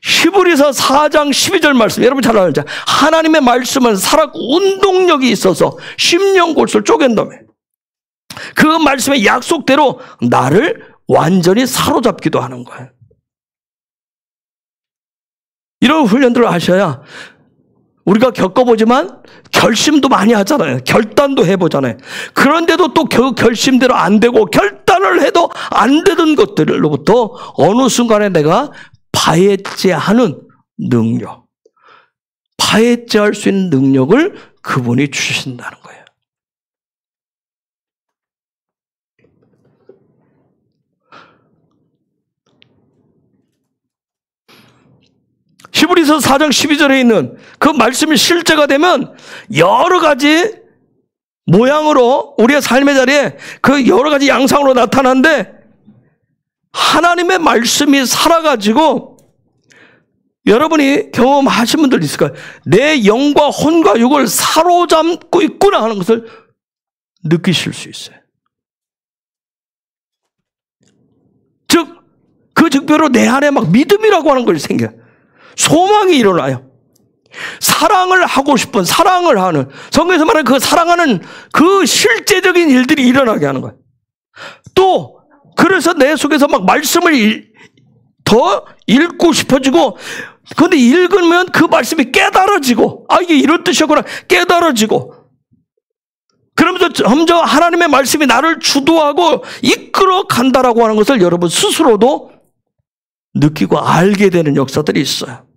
히브리서 4장 12절 말씀, 여러분 잘 알죠? 하나님의 말씀은 살아 운동력이 있어서 심령골수를 쪼갠다며. 그 말씀의 약속대로 나를 완전히 사로잡기도 하는 거예요. 이런 훈련들을 하셔야 우리가 겪어보지만 결심도 많이 하잖아요. 결단도 해보잖아요. 그런데도 또 그 결심대로 안 되고 결단을 해도 안 되던 것들로부터 어느 순간에 내가 파헤치하는 능력, 파헤치할 수 있는 능력을 그분이 주신다는 거예요. 히브리서 4장 12절에 있는 그 말씀이 실제가 되면 여러 가지 모양으로 우리의 삶의 자리에 그 여러 가지 양상으로 나타나는데, 하나님의 말씀이 살아가지고 여러분이 경험하신 분들 있을 거예요. 내 영과 혼과 육을 사로잡고 있구나 하는 것을 느끼실 수 있어요. 즉, 그 즉표로 내 안에 막 믿음이라고 하는 것이 생겨요. 소망이 일어나요. 사랑을 하고 싶은, 사랑을 하는, 성경에서 말하는 그 사랑하는 그 실제적인 일들이 일어나게 하는 거예요. 또 그래서 내 속에서 막 말씀을 더 읽고 싶어지고, 그런데 읽으면 그 말씀이 깨달아지고, 아, 이게 이런 뜻이었구나 깨달아지고, 그러면서 점점 하나님의 말씀이 나를 주도하고 이끌어 간다라고 하는 것을 여러분 스스로도 느끼고 알게 되는 역사들이 있어요.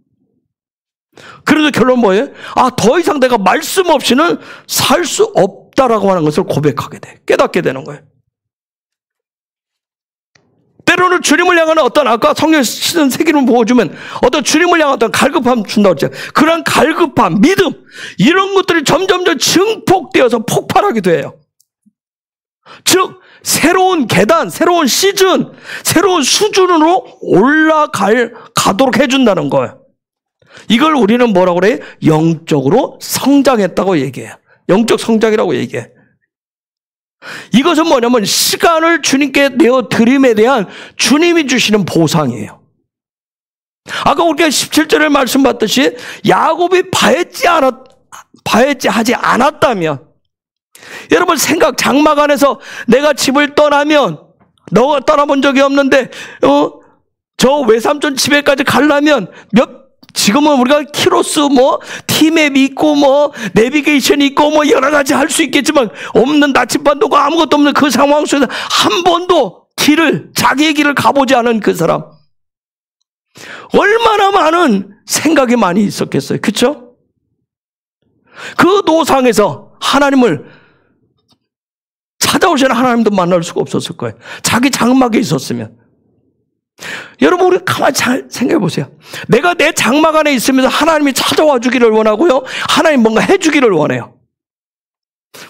그래서 결론 뭐예요? 아, 더 이상 내가 말씀 없이는 살 수 없다라고 하는 것을 고백하게 돼. 깨닫게 되는 거예요. 때로는 주님을 향하는 어떤, 아까 성경 시선 세계를 보여주면 어떤 주님을 향한 어떤 갈급함 준다고 했죠. 그런 갈급함, 믿음, 이런 것들이 점점 증폭되어서 폭발하게 돼요. 즉, 새로운 계단, 새로운 시즌, 새로운 수준으로 가도록 해준다는 거예요. 이걸 우리는 뭐라고 그래요? 영적으로 성장했다고 얘기해요. 영적 성장이라고 얘기해. 이것은 뭐냐면 시간을 주님께 내어드림에 대한 주님이 주시는 보상이에요. 아까 우리가 17절에 말씀 봤듯이 야곱이 파헤치하지 않았다면, 여러분 생각, 장막 안에서 내가 집을 떠나면, 너가 떠나본 적이 없는데 저 외삼촌 집에까지 가려면 지금은 우리가 키로스 티맵 있고 내비게이션이 있고 여러 가지 할 수 있겠지만, 없는 나침반도 아무것도 없는 그 상황 속에서 한 번도 자기의 길을 가보지 않은 그 사람, 얼마나 많은 생각이 많이 있었겠어요. 그렇죠? 그 노상에서 하나님을 찾아오시는 하나님도 만날 수가 없었을 거예요. 자기 장막에 있었으면. 여러분, 우리 가만히 잘 생각해 보세요. 내가 내 장막 안에 있으면서 하나님이 찾아와 주기를 원하고요, 하나님 뭔가 해주기를 원해요.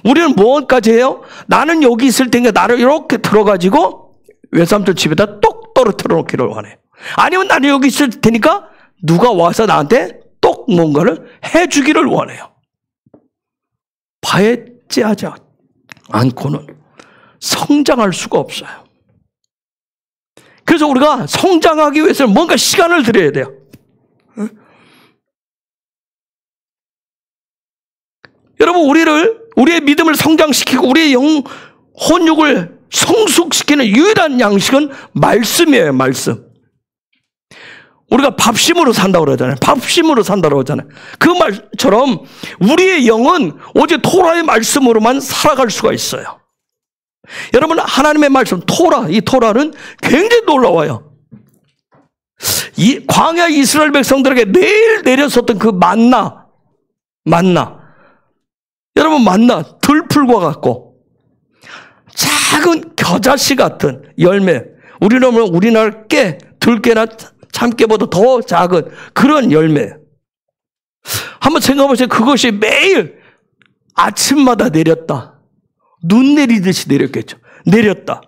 우리는 무엇까지 해요? 나는 여기 있을 테니까 나를 이렇게 들어가지고 외삼촌 집에다 똑 떨어뜨려 놓기를 원해요. 아니면 나는 여기 있을 테니까 누가 와서 나한테 똑 뭔가를 해주기를 원해요. 파헤치하지 않고는 성장할 수가 없어요. 그래서 우리가 성장하기 위해서는 뭔가 시간을 들여야 돼요. 여러분, 우리의 믿음을 성장시키고 우리의 혼육을 성숙시키는 유일한 양식은 말씀이에요, 말씀. 우리가 밥심으로 산다고 그러잖아요. 밥심으로 산다고 그러잖아요. 그 말처럼 우리의 영은 오직 토라의 말씀으로만 살아갈 수가 있어요. 여러분, 하나님의 말씀, 이 토라는 굉장히 놀라워요. 이 광야 이스라엘 백성들에게 매일 내렸었던 그 만나. 여러분, 만나, 들풀과 같고, 작은 겨자씨 같은 열매. 우리나라 들깨나 참깨보다 더 작은 그런 열매. 한번 생각해보세요. 그것이 매일 아침마다 내렸다. 눈 내리듯이 내렸겠죠. 내렸다.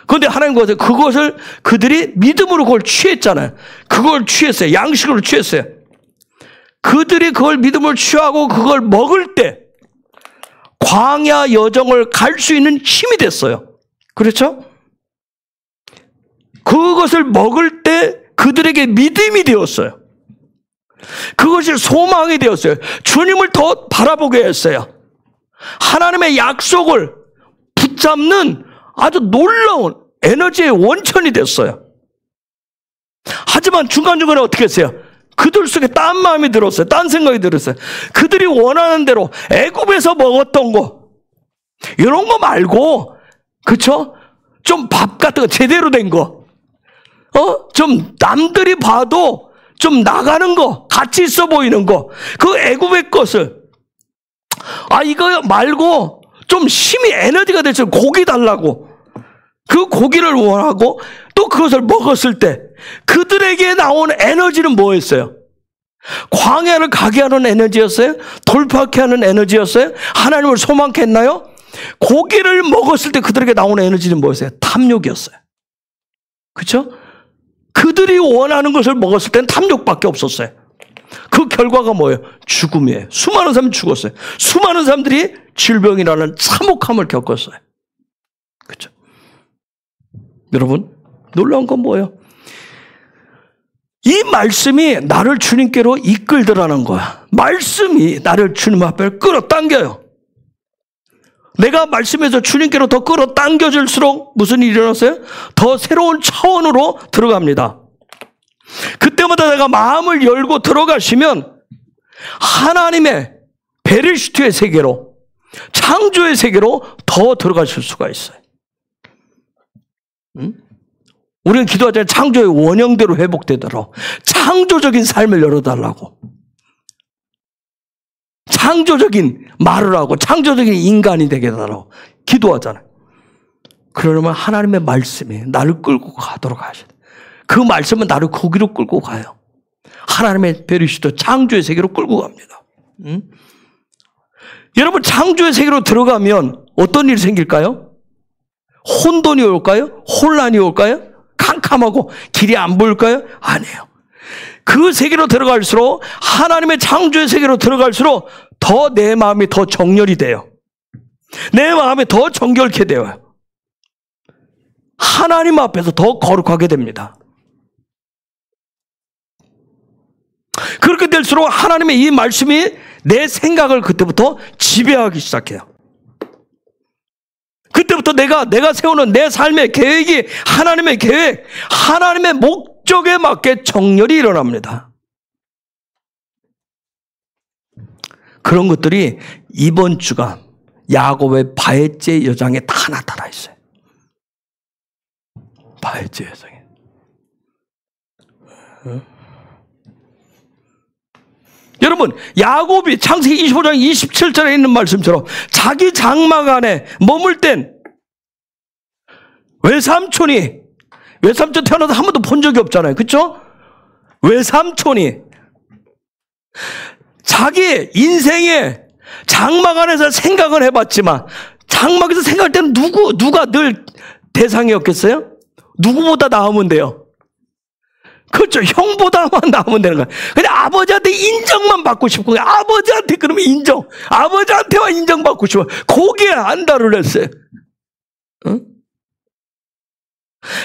그런데 하나님께서 그것을 그들이 믿음으로 그걸 취했잖아요. 그걸 취했어요. 양식으로 취했어요. 그들이 그걸 믿음으로 취하고 그걸 먹을 때 광야 여정을 갈 수 있는 힘이 됐어요. 그렇죠? 그것을 먹을 때 그들에게 믿음이 되었어요. 그것이 소망이 되었어요. 주님을 더 바라보게 했어요. 하나님의 약속을 붙잡는 아주 놀라운 에너지의 원천이 됐어요. 하지만 중간중간에 어떻게 했어요? 그들 속에 딴 마음이 들었어요. 딴 생각이 들었어요. 그들이 원하는 대로 애굽에서 먹었던 거, 이런 거 말고, 그쵸? 좀 밥 같은 거 제대로 된 거, 좀 남들이 봐도 좀 나가는 거, 가치 있어 보이는 거, 그 애굽의 것을, 이거 말고 좀 힘이 에너지가 됐어요. 고기 달라고. 그 고기를 원하고 또 그것을 먹었을 때 그들에게 나온 에너지는 뭐였어요? 광야를 가게 하는 에너지였어요? 돌파케 하는 에너지였어요? 하나님을 소망케 했나요? 고기를 먹었을 때 그들에게 나오는 에너지는 뭐였어요? 탐욕이었어요. 그렇죠? 그들이 원하는 것을 먹었을 때는 탐욕밖에 없었어요. 그 결과가 뭐예요? 죽음이에요. 수많은 사람이 죽었어요. 수많은 사람들이 질병이라는 참혹함을 겪었어요. 그렇죠? 여러분, 놀라운 건 뭐예요? 이 말씀이 나를 주님께로 이끌더라는 거야. 말씀이 나를 주님 앞에 끌어당겨요. 내가 말씀에서 주님께로 더 끌어당겨질수록 무슨 일이 일어났어요? 더 새로운 차원으로 들어갑니다. 그때마다 내가 마음을 열고 들어가시면 하나님의 베르시트의 세계로, 창조의 세계로 더 들어가실 수가 있어요. 우리는 기도하잖아요. 창조의 원형대로 회복되도록 창조적인 삶을 열어달라고. 창조적인 말을 하고 창조적인 인간이 되게 해달라고 기도하잖아요. 그러려면 하나님의 말씀이 나를 끌고 가도록 하셔야 돼요. 그 말씀은 나를 거기로 끌고 가요. 하나님의 베르시트 창조의 세계로 끌고 갑니다. 여러분, 창조의 세계로 들어가면 어떤 일이 생길까요? 혼돈이 올까요? 혼란이 올까요? 캄캄하고 길이 안 보일까요? 아니에요. 그 세계로 들어갈수록, 하나님의 창조의 세계로 들어갈수록 더 내 마음이 더 정렬이 돼요. 내 마음이 더 정결케 돼요. 하나님 앞에서 더 거룩하게 됩니다. 그렇게 될수록 하나님의 이 말씀이 내 생각을 그때부터 지배하기 시작해요. 그때부터 내가 세우는 내 삶의 계획이 하나님의 계획, 하나님의 목적에 맞게 정렬이 일어납니다. 그런 것들이 이번 주가 야곱의 바에제 여정에 다 나타나 있어요. 바에제 여정에. 여러분, 야곱이 창세기 25장 27절에 있는 말씀처럼 자기 장막 안에 머물 땐 외삼촌 태어나서 한 번도 본 적이 없잖아요. 그렇죠? 외삼촌이 자기 인생에 장막 안에서 생각을 해봤지만 장막에서 생각할 때는 누가 늘 대상이었겠어요? 누구보다 나으면 돼요. 그렇죠. 형보다만 나으면 되는 거야. 근데 아버지한테 인정만 받고 싶고, 아버지한테 그러면 아버지한테만 인정받고 싶어. 거기에 안달을 했어요. 응?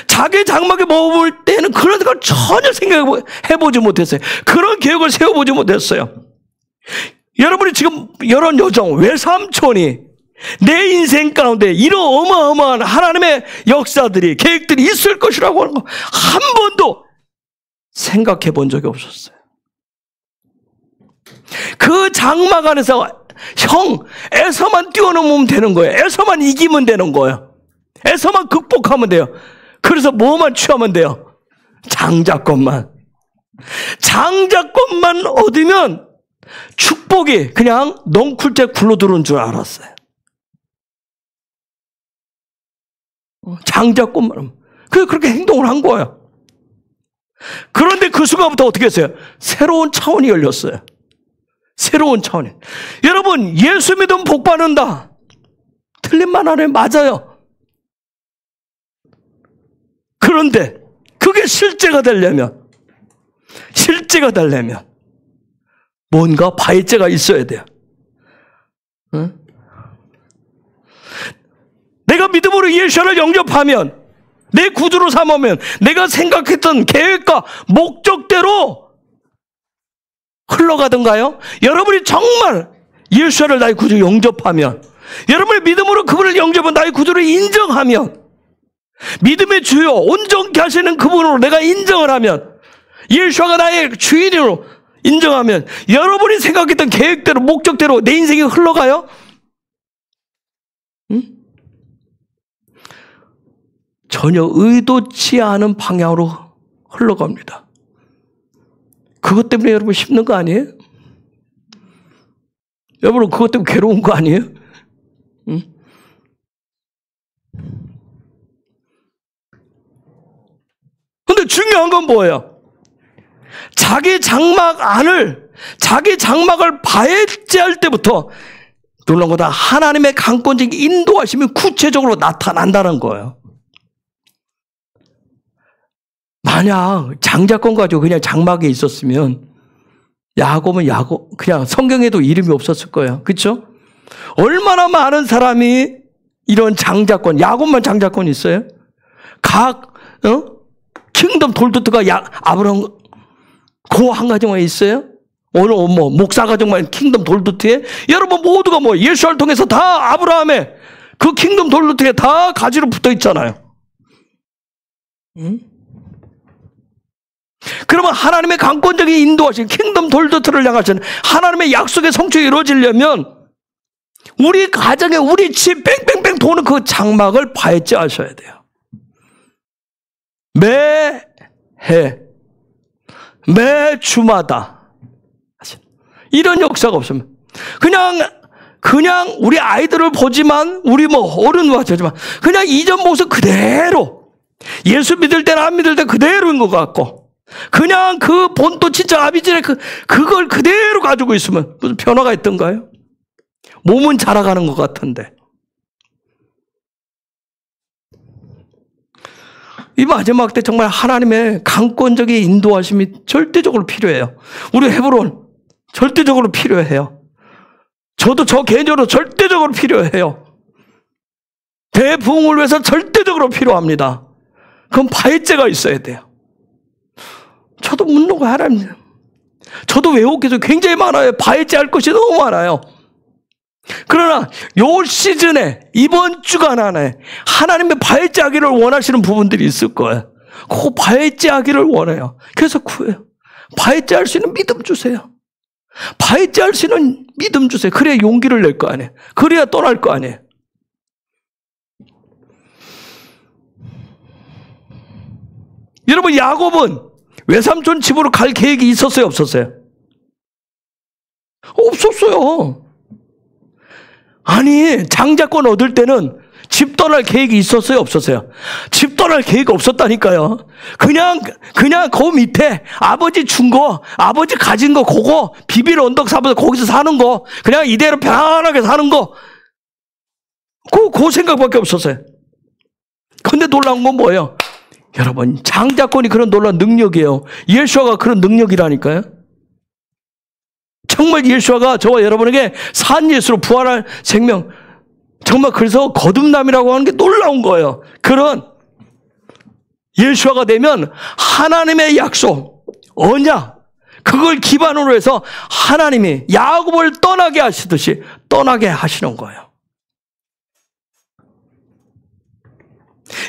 자기 장막에 머물 때는 그런 걸 전혀 생각해보지 못했어요. 그런 계획을 세워보지 못했어요. 여러분이 지금 이런 요정, 외삼촌이 내 인생 가운데 이런 어마어마한 하나님의 역사들이, 계획들이 있을 것이라고 하는 거 한 번도 생각해 본 적이 없었어요. 그 장막 안에서 형, 애서만 뛰어넘으면 되는 거예요. 애서만 이기면 되는 거예요. 애서만 극복하면 돼요. 그래서 뭐만 취하면 돼요? 장자권만. 장자권만 얻으면 축복이 그냥 넝쿨째 굴러들어온 줄 알았어요. 장자권만. 그렇게 행동을 한 거예요. 그런데 그 순간부터 어떻게 했어요? 새로운 차원이 열렸어요. 새로운 차원이. 여러분, 예수 믿으면 복 받는다. 틀린 말 안 해요. 맞아요. 그런데 그게 실제가 되려면 뭔가 바위째가 있어야 돼요. 응? 내가 믿음으로 예수를 영접하면, 내 구주로 삼으면 내가 생각했던 계획과 목적대로 흘러가던가요? 여러분이 정말 예수를 나의 구주 영접하면, 여러분의 믿음으로 그분을 영접한 나의 구주로 인정하면, 믿음의 주요 온전케 하시는 그분으로 내가 인정을 하면, 예수가 나의 주인으로 인정하면 여러분이 생각했던 계획대로 목적대로 내 인생이 흘러가요? 응? 전혀 의도치 않은 방향으로 흘러갑니다. 그것 때문에 여러분 힘든 거 아니에요? 여러분 그것 때문에 괴로운 거 아니에요? 응? 근데 중요한 건 뭐예요? 자기 장막을 발제할 때부터 놀라운 거다. 하나님의 강권적인 인도하심이 구체적으로 나타난다는 거예요. 만약 장자권 가지고 그냥 장막에 있었으면 야곱은 그냥 성경에도 이름이 없었을 거예요. 그렇죠? 얼마나 많은 사람이 이런 장자권, 야곱만 장자권이 있어요? 킹덤 돌도트가 아브라함 그 한 가정만 있어요? 오늘 목사 가정만 킹덤 돌도트에? 여러분 모두가 예수를 통해서 다 아브라함의 그 킹덤 돌도트에 다 가지로 붙어 있잖아요. 응? 그러면 하나님의 강권적인 인도하신 킹덤 돌도트를 향하신 하나님의 약속의 성취가 이루어지려면 우리 가정에 우리 집 뺑뺑뺑 도는 그 장막을 발제하셔야 돼요. 매해 매 주마다 이런 역사가 없으면 그냥 우리 아이들을 보지만 우리 어른과 하지만 그냥 이전 모습 그대로 예수 믿을 때나 안 믿을 때 그대로인 것 같고 그냥 그 본토 친척 아비들의 그걸 그대로 가지고 있으면 무슨 변화가 있던가요? 몸은 자라가는 것 같은데. 이 마지막 때 정말 하나님의 강권적인 인도하심이 절대적으로 필요해요. 우리 헤브론 절대적으로 필요해요. 저도 저 개인적으로 절대적으로 필요해요. 대부흥을 위해서 절대적으로 필요합니다. 그럼 바위째가 있어야 돼요. 저도 묻는 거예요, 하나님. 저도 외국에서 굉장히 많아요. 바위째 할 것이 너무 많아요. 그러나 요 시즌에 이번 주간 안에 하나님의 바위째 하기를 원하시는 부분들이 있을 거예요. 그 바위째 하기를 원해요. 그래서 구해요. 바위째 할 수 있는 믿음 주세요. 바위째 할 수 있는 믿음 주세요. 그래야 용기를 낼 거 아니에요. 그래야 떠날 거 아니에요. 여러분 야곱은 외삼촌 집으로 갈 계획이 있었어요? 없었어요? 없었어요. 아니 장자권 얻을 때는 집 떠날 계획이 있었어요? 없었어요? 집 떠날 계획이 없었다니까요. 그냥 그 밑에 아버지 준 거, 아버지 가진 거 그거 비빌 언덕 사면서 거기서 사는 거 그냥 이대로 편안하게 사는 거 그 생각밖에 없었어요. 근데 놀라운 건 뭐예요? 여러분 장자권이 그런 놀라운 능력이에요. 예수아가 그런 능력이라니까요. 정말 예수아가 저와 여러분에게 산 예수로 부활할 생명, 정말 그래서 거듭남이라고 하는 게 놀라운 거예요. 그런 예수아가 되면 하나님의 약속, 언약, 그걸 기반으로 해서 하나님이 야곱을 떠나게 하시듯이 떠나게 하시는 거예요.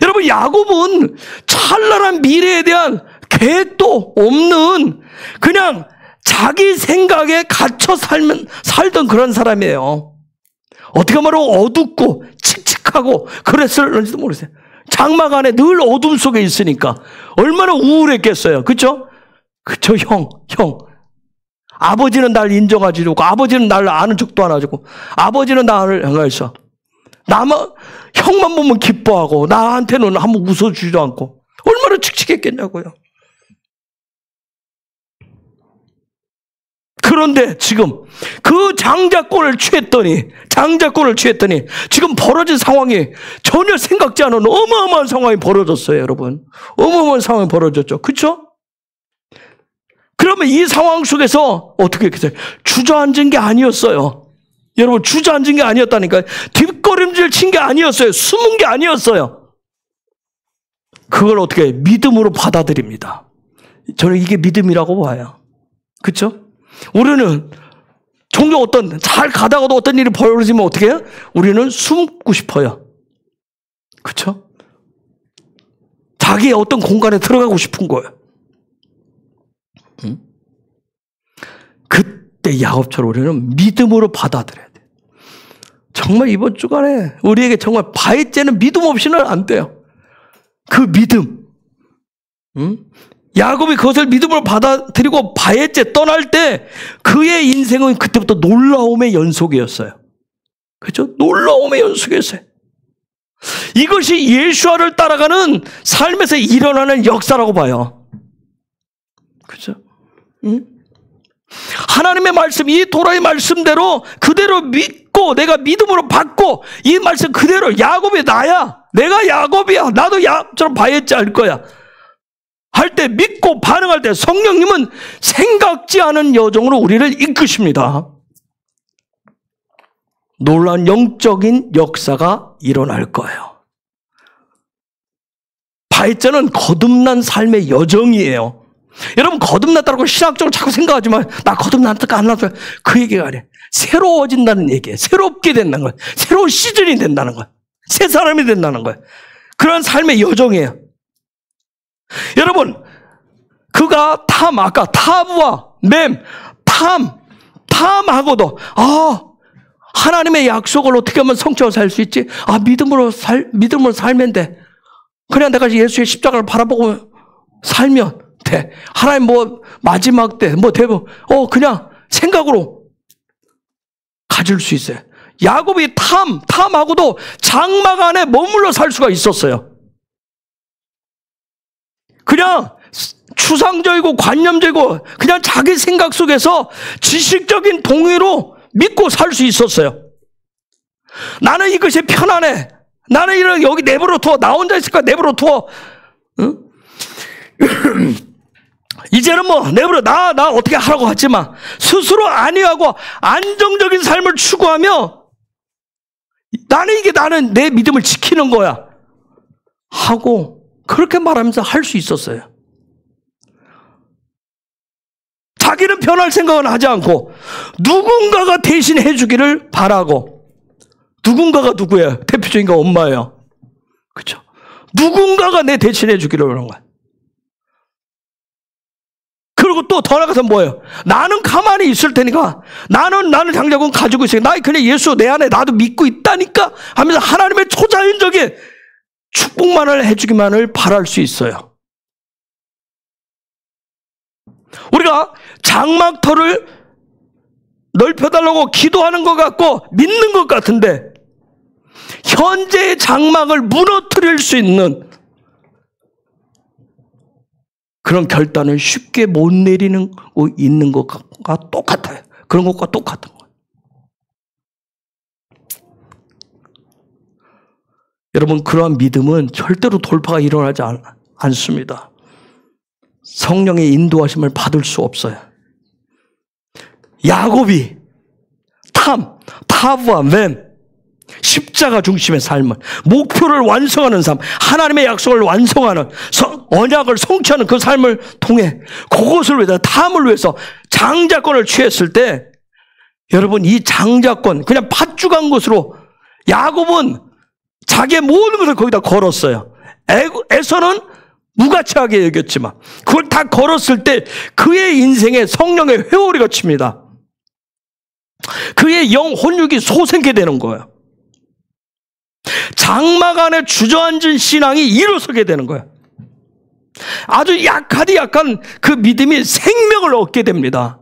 여러분, 야곱은 찬란한 미래에 대한 계획도 없는 그냥 자기 생각에 갇혀 살던 그런 사람이에요. 어떻게 말하면 어둡고 칙칙하고 그랬을지도 모르겠어요. 장막 안에 늘 어둠 속에 있으니까 얼마나 우울했겠어요. 그렇죠? 그쵸, 형. 아버지는 날 인정하지 않고, 아버지는 날 아는 척도 안 하고, 아버지는 나를 향해서 형만 보면 기뻐하고, 나한테는 한번 웃어주지도 않고, 얼마나 칙칙했겠냐고요. 그런데 지금 그 장자권을 취했더니 지금 벌어진 상황이 전혀 생각지 않은 어마어마한 상황이 벌어졌어요, 여러분. 어마어마한 상황이 벌어졌죠. 그렇죠? 그러면 이 상황 속에서 어떻게 했겠어요? 주저앉은 게 아니었어요. 여러분, 주저앉은 게 아니었다니까요. 뒷걸음질 친 게 아니었어요. 숨은 게 아니었어요. 그걸 어떻게 믿음으로 받아들입니다. 저는 이게 믿음이라고 봐요. 그렇죠? 우리는 종종 잘 가다가도 어떤 일이 벌어지면 어떻게 해요? 우리는 숨고 싶어요. 그렇죠? 자기의 어떤 공간에 들어가고 싶은 거예요. 그때 야곱처럼 우리는 믿음으로 받아들여야 돼요. 정말 이번 주간에 우리에게 정말 바위째는 믿음 없이는 안 돼요. 그 믿음. 야곱이 그것을 믿음으로 받아들이고 바위째 떠날 때 그의 인생은 그때부터 놀라움의 연속이었어요. 그렇죠? 놀라움의 연속이었어요. 이것이 예수와를 따라가는 삶에서 일어나는 역사라고 봐요. 그렇죠? 하나님의 말씀, 이 토라의 말씀대로 그대로 믿고 내가 믿음으로 받고 이 말씀 그대로 야곱이 나야. 내가 야곱이야. 나도 야곱처럼 바위째 할 거야. 할 때 믿고 반응할 때 성령님은 생각지 않은 여정으로 우리를 이끄십니다. 놀라운 영적인 역사가 일어날 거예요. 바위째는 거듭난 삶의 여정이에요. 여러분, 거듭났다고 신학적으로 자꾸 생각하지만 나 거듭났다 안 났다 그 얘기가 아니에요. 새로워진다는 얘기예요. 새롭게 된다는 거예요. 새로운 시즌이 된다는 거예요. 새 사람이 된다는 거예요. 그런 삶의 여정이에요. 여러분, 그가 아까 타브와 맴, 탐하고도 하나님의 약속을 어떻게 하면 성취하고 살 수 있지? 믿음으로 살면 돼. 그냥 내가 예수의 십자가를 바라보고 살면 돼. 하나님 마지막 때 대부 그냥 생각으로 가질 수 있어요. 야곱이 탐하고도 장막 안에 머물러 살 수가 있었어요. 그냥 추상적이고 관념적이고 그냥 자기 생각 속에서 지식적인 동의로 믿고 살 수 있었어요. 나는 이것이 편안해. 나는 이런 여기 내버려 두어. 나 혼자 있을까 내버려 두어. 응? 이제는 내버려 나 어떻게 하라고 하지만 스스로 아니하고 안정적인 삶을 추구하며 나는 내 믿음을 지키는 거야 하고 그렇게 말하면서 할 수 있었어요. 자기는 변할 생각은 하지 않고 누군가가 대신 해주기를 바라고. 누군가가 누구예요? 대표적인 게 엄마예요. 그렇죠? 누군가가 내 대신 해주기를 그런 거야. 그리고 또 더 나가서 뭐예요? 나는 가만히 있을 테니까 나는 장자권 가지고 있으니까 나 그냥 예수 내 안에 나도 믿고 있다니까 하면서 하나님의 초자연적인 축복만을 해주기만을 바랄 수 있어요. 우리가 장막터를 넓혀달라고 기도하는 것 같고 믿는 것 같은데 현재의 장막을 무너뜨릴 수 있는 그런 결단을 쉽게 못 내리는 있는 것과 똑같아요. 그런 것과 똑같은 거예요. 여러분, 그러한 믿음은 절대로 돌파가 일어나지 않습니다. 성령의 인도하심을 받을 수 없어요. 야곱이 타브와 맴 십자가 중심의 삶은, 목표를 완성하는 삶, 하나님의 약속을 완성하는, 언약을 성취하는 그 삶을 통해 그것을 위해서, 다음을 위해서 장자권을 취했을 때, 여러분, 이 장자권, 그냥 팥죽한 것으로 야곱은 자기의 모든 것을 거기다 걸었어요. 에서는 무가치하게 여겼지만 그걸 다 걸었을 때 그의 인생에 성령의 회오리가 칩니다. 그의 영 혼육이 솟게 되는 거예요. 장막 안에 주저앉은 신앙이 일어서게 되는 거예요. 아주 약한 그 믿음이 생명을 얻게 됩니다.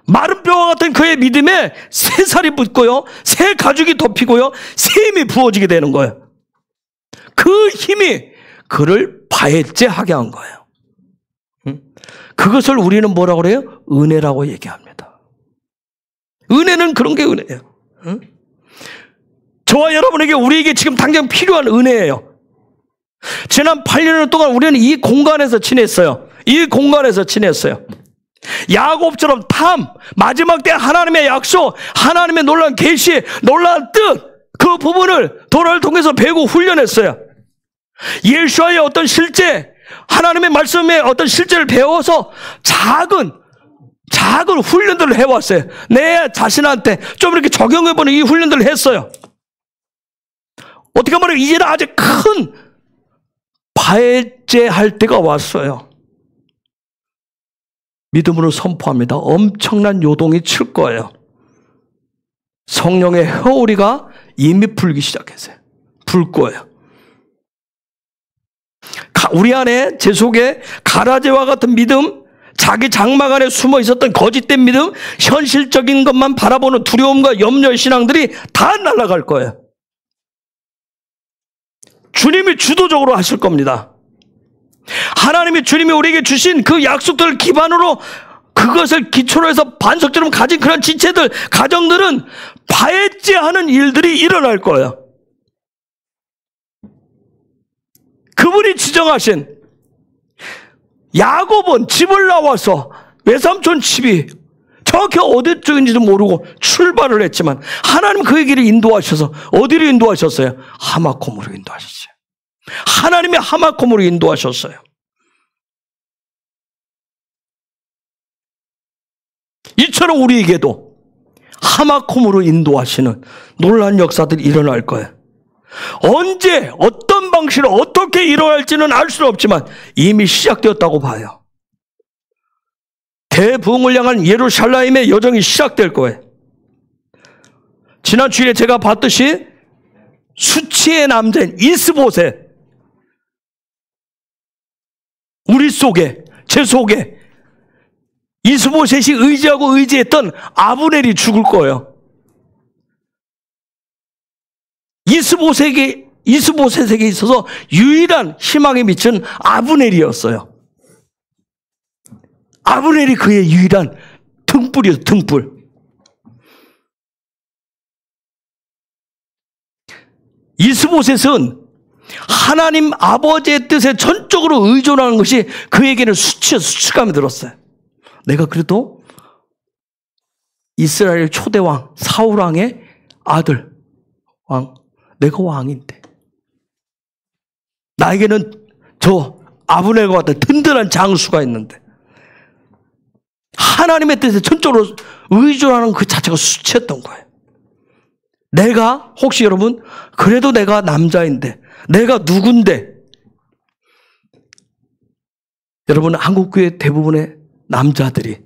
마른 뼈와 같은 그의 믿음에 새살이 붙고요, 새 가죽이 덮이고요, 새 힘이 부어지게 되는 거예요. 그 힘이 그를 바해제하게 한 거예요. 그것을 우리는 뭐라고 그래요? 은혜라고 얘기합니다. 은혜는 그런 게 은혜예요. 저와 여러분에게, 우리에게 지금 당장 필요한 은혜예요. 지난 8년 동안 우리는 이 공간에서 지냈어요. 이 공간에서 지냈어요. 야곱처럼 마지막 때 하나님의 약속, 하나님의 놀라운 계시, 놀라운 뜻, 그 부분을 도라를 통해서 배우고 훈련했어요. 예수와의 어떤 실제, 하나님의 말씀의 어떤 실제를 배워서 작은 훈련들을 해왔어요. 내 자신한테 좀 이렇게 적용해보는 이 훈련들을 했어요. 어떻게 말하면 이제는 아주 큰 바해제할 때가 왔어요. 믿음으로 선포합니다. 엄청난 요동이 칠 거예요. 성령의 회오리가 이미 불기 시작했어요. 불 거예요. 우리 안에, 제 속에 가라제와 같은 믿음, 자기 장막 안에 숨어 있었던 거짓된 믿음, 현실적인 것만 바라보는 두려움과 염려의 신앙들이 다 날아갈 거예요. 주님이 주도적으로 하실 겁니다. 주님이 우리에게 주신 그 약속들을 기반으로, 그것을 기초로 해서 반석처럼 가진 그런 지체들, 가정들은 바해제하는 일들이 일어날 거예요. 그분이 지정하신, 야곱은 집을 나와서 외삼촌 집이 정확히 어디 쪽인지도 모르고 출발을 했지만 하나님 그의 길을 인도하셔서 어디로 인도하셨어요? 하마콤으로 인도하셨어요. 하나님의 하마콤으로 인도하셨어요. 이처럼 우리에게도 하마콤으로 인도하시는 놀라운 역사들이 일어날 거예요. 언제, 어떤 방식으로 어떻게 일어날지는 알 수는 없지만 이미 시작되었다고 봐요. 대부흥을 향한 예루살렘의 여정이 시작될 거예요. 지난 주일에 제가 봤듯이 수치의 남자인 이스보셋, 우리 속에, 제 속에 이스보셋이 의지하고 의지했던 아브넬이 죽을 거예요. 이스보셋에게 있어서 유일한 희망에 미친 아브넬이었어요. 아브넬이 그의 유일한 등불이었어요. 등불. 이스보셋은 하나님 아버지의 뜻에 전적으로 의존하는 것이 그에게는 수치감이 들었어요. 내가 그래도 이스라엘 초대왕 사울왕의 아들 왕, 내가 왕인데 나에게는 저 아브넬과 같은 든든한 장수가 있는데, 하나님의 뜻에 전적으로 의존하는 그 자체가 수치했던 거예요. 내가, 혹시 여러분, 그래도 내가 남자인데, 내가 누군데, 여러분, 한국교회 대부분의 남자들이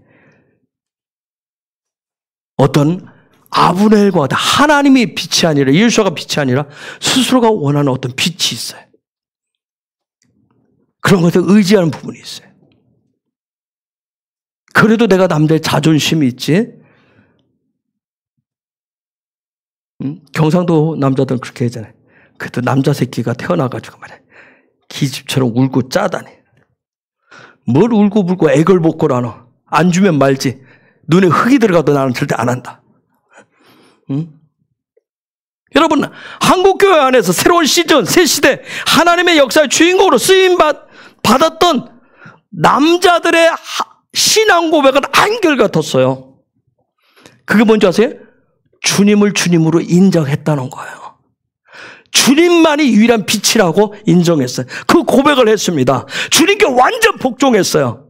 어떤 아브넬과 같은, 하나님이 빛이 아니라, 예수가 빛이 아니라 스스로가 원하는 어떤 빛이 있어요. 그런 것에 의지하는 부분이 있어요. 그래도 내가 남자의 자존심이 있지. 경상도 남자들은 그렇게 하잖아요. 그래도 남자 새끼가 태어나가지고 말이야, 기집처럼 울고 짜다니. 뭘 울고 불고 애걸 복고라노. 안 주면 말지. 눈에 흙이 들어가도 나는 절대 안 한다. 여러분, 한국교회 안에서 새로운 시즌, 새 시대, 하나님의 역사의 주인공으로 쓰임받았던 남자들의 신앙 고백은 한결같았어요. 그게 뭔지 아세요? 주님을 주님으로 인정했다는 거예요. 주님만이 유일한 빛이라고 인정했어요. 그 고백을 했습니다. 주님께 완전 복종했어요.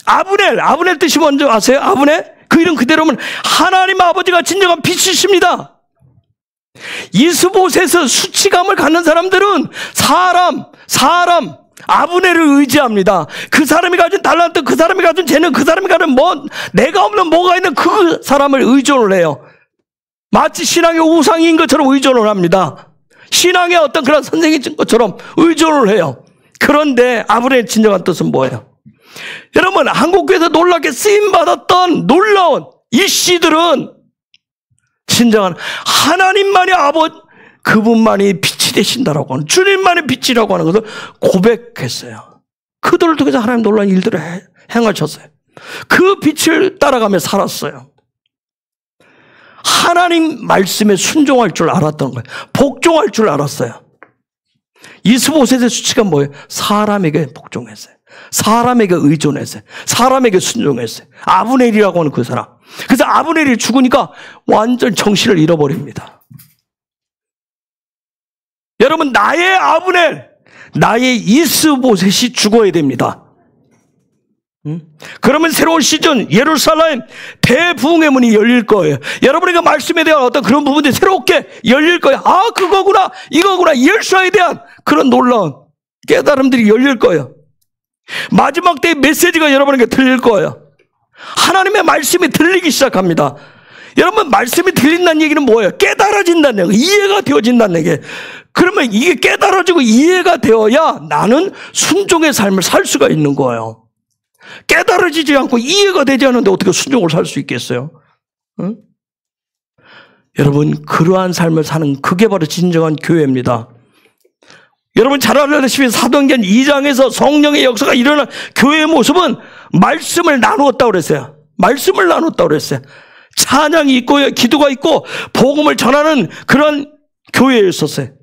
아브넬 뜻이 뭔지 아세요? 아브넬? 그 이름 그대로면 하나님 아버지가 진정한 빛이십니다. 이스보셋의 수치감을 갖는 사람들은 사람 아브넬을 의지합니다. 그 사람이 가진 달란트, 그 사람이 가진 재능, 그 사람이 가진 내가 없는 뭐가 있는 그 사람을 의존을 해요. 마치 신앙의 우상인 것처럼 의존을 합니다. 신앙의 어떤 그런 선생인 것처럼 의존을 해요. 그런데 아브넬의 진정한 뜻은 뭐예요? 여러분, 한국교회에서 놀랍게 쓰임받았던 놀라운 이 씨들은 진정한 하나님만이 그분만이 빛이 되신다라고 하는, 주님만이 빛이라고 하는 것을 고백했어요. 그들을 통해서 하나님 놀라운 일들을 행하셨어요. 그 빛을 따라가며 살았어요. 하나님 말씀에 순종할 줄 알았던 거예요. 복종할 줄 알았어요. 이스보셋의 수치가 뭐예요? 사람에게 복종했어요. 사람에게 의존했어요. 사람에게 순종했어요. 아브넬이라고 하는 그 사람. 그래서 아브넬이 죽으니까 완전 정신을 잃어버립니다. 여러분, 나의 아브넬, 나의 이스보셋이 죽어야 됩니다. 그러면 새로운 시즌, 예루살렘 대부흥의 문이 열릴 거예요. 여러분에게 말씀에 대한 어떤 그런 부분들이 새롭게 열릴 거예요. 아, 그거구나, 이거구나, 예수에 대한 그런 놀라운 깨달음들이 열릴 거예요. 마지막 때의 메시지가 여러분에게 들릴 거예요. 하나님의 말씀이 들리기 시작합니다. 여러분, 말씀이 들린다는 얘기는 뭐예요? 깨달아진다는 얘기, 이해가 되어진다는 얘기. 그러면 이게 깨달아지고 이해가 되어야 나는 순종의 삶을 살 수가 있는 거예요. 깨달아지지 않고 이해가 되지 않는데 어떻게 순종을 살 수 있겠어요? 응? 여러분, 그러한 삶을 사는 그게 바로 진정한 교회입니다. 여러분 잘 알다시피 사도행전 2장에서 성령의 역사가 일어난 교회의 모습은 말씀을 나누었다고 그랬어요. 말씀을 나눴다고 그랬어요. 찬양이 있고 기도가 있고 복음을 전하는 그런 교회였었어요.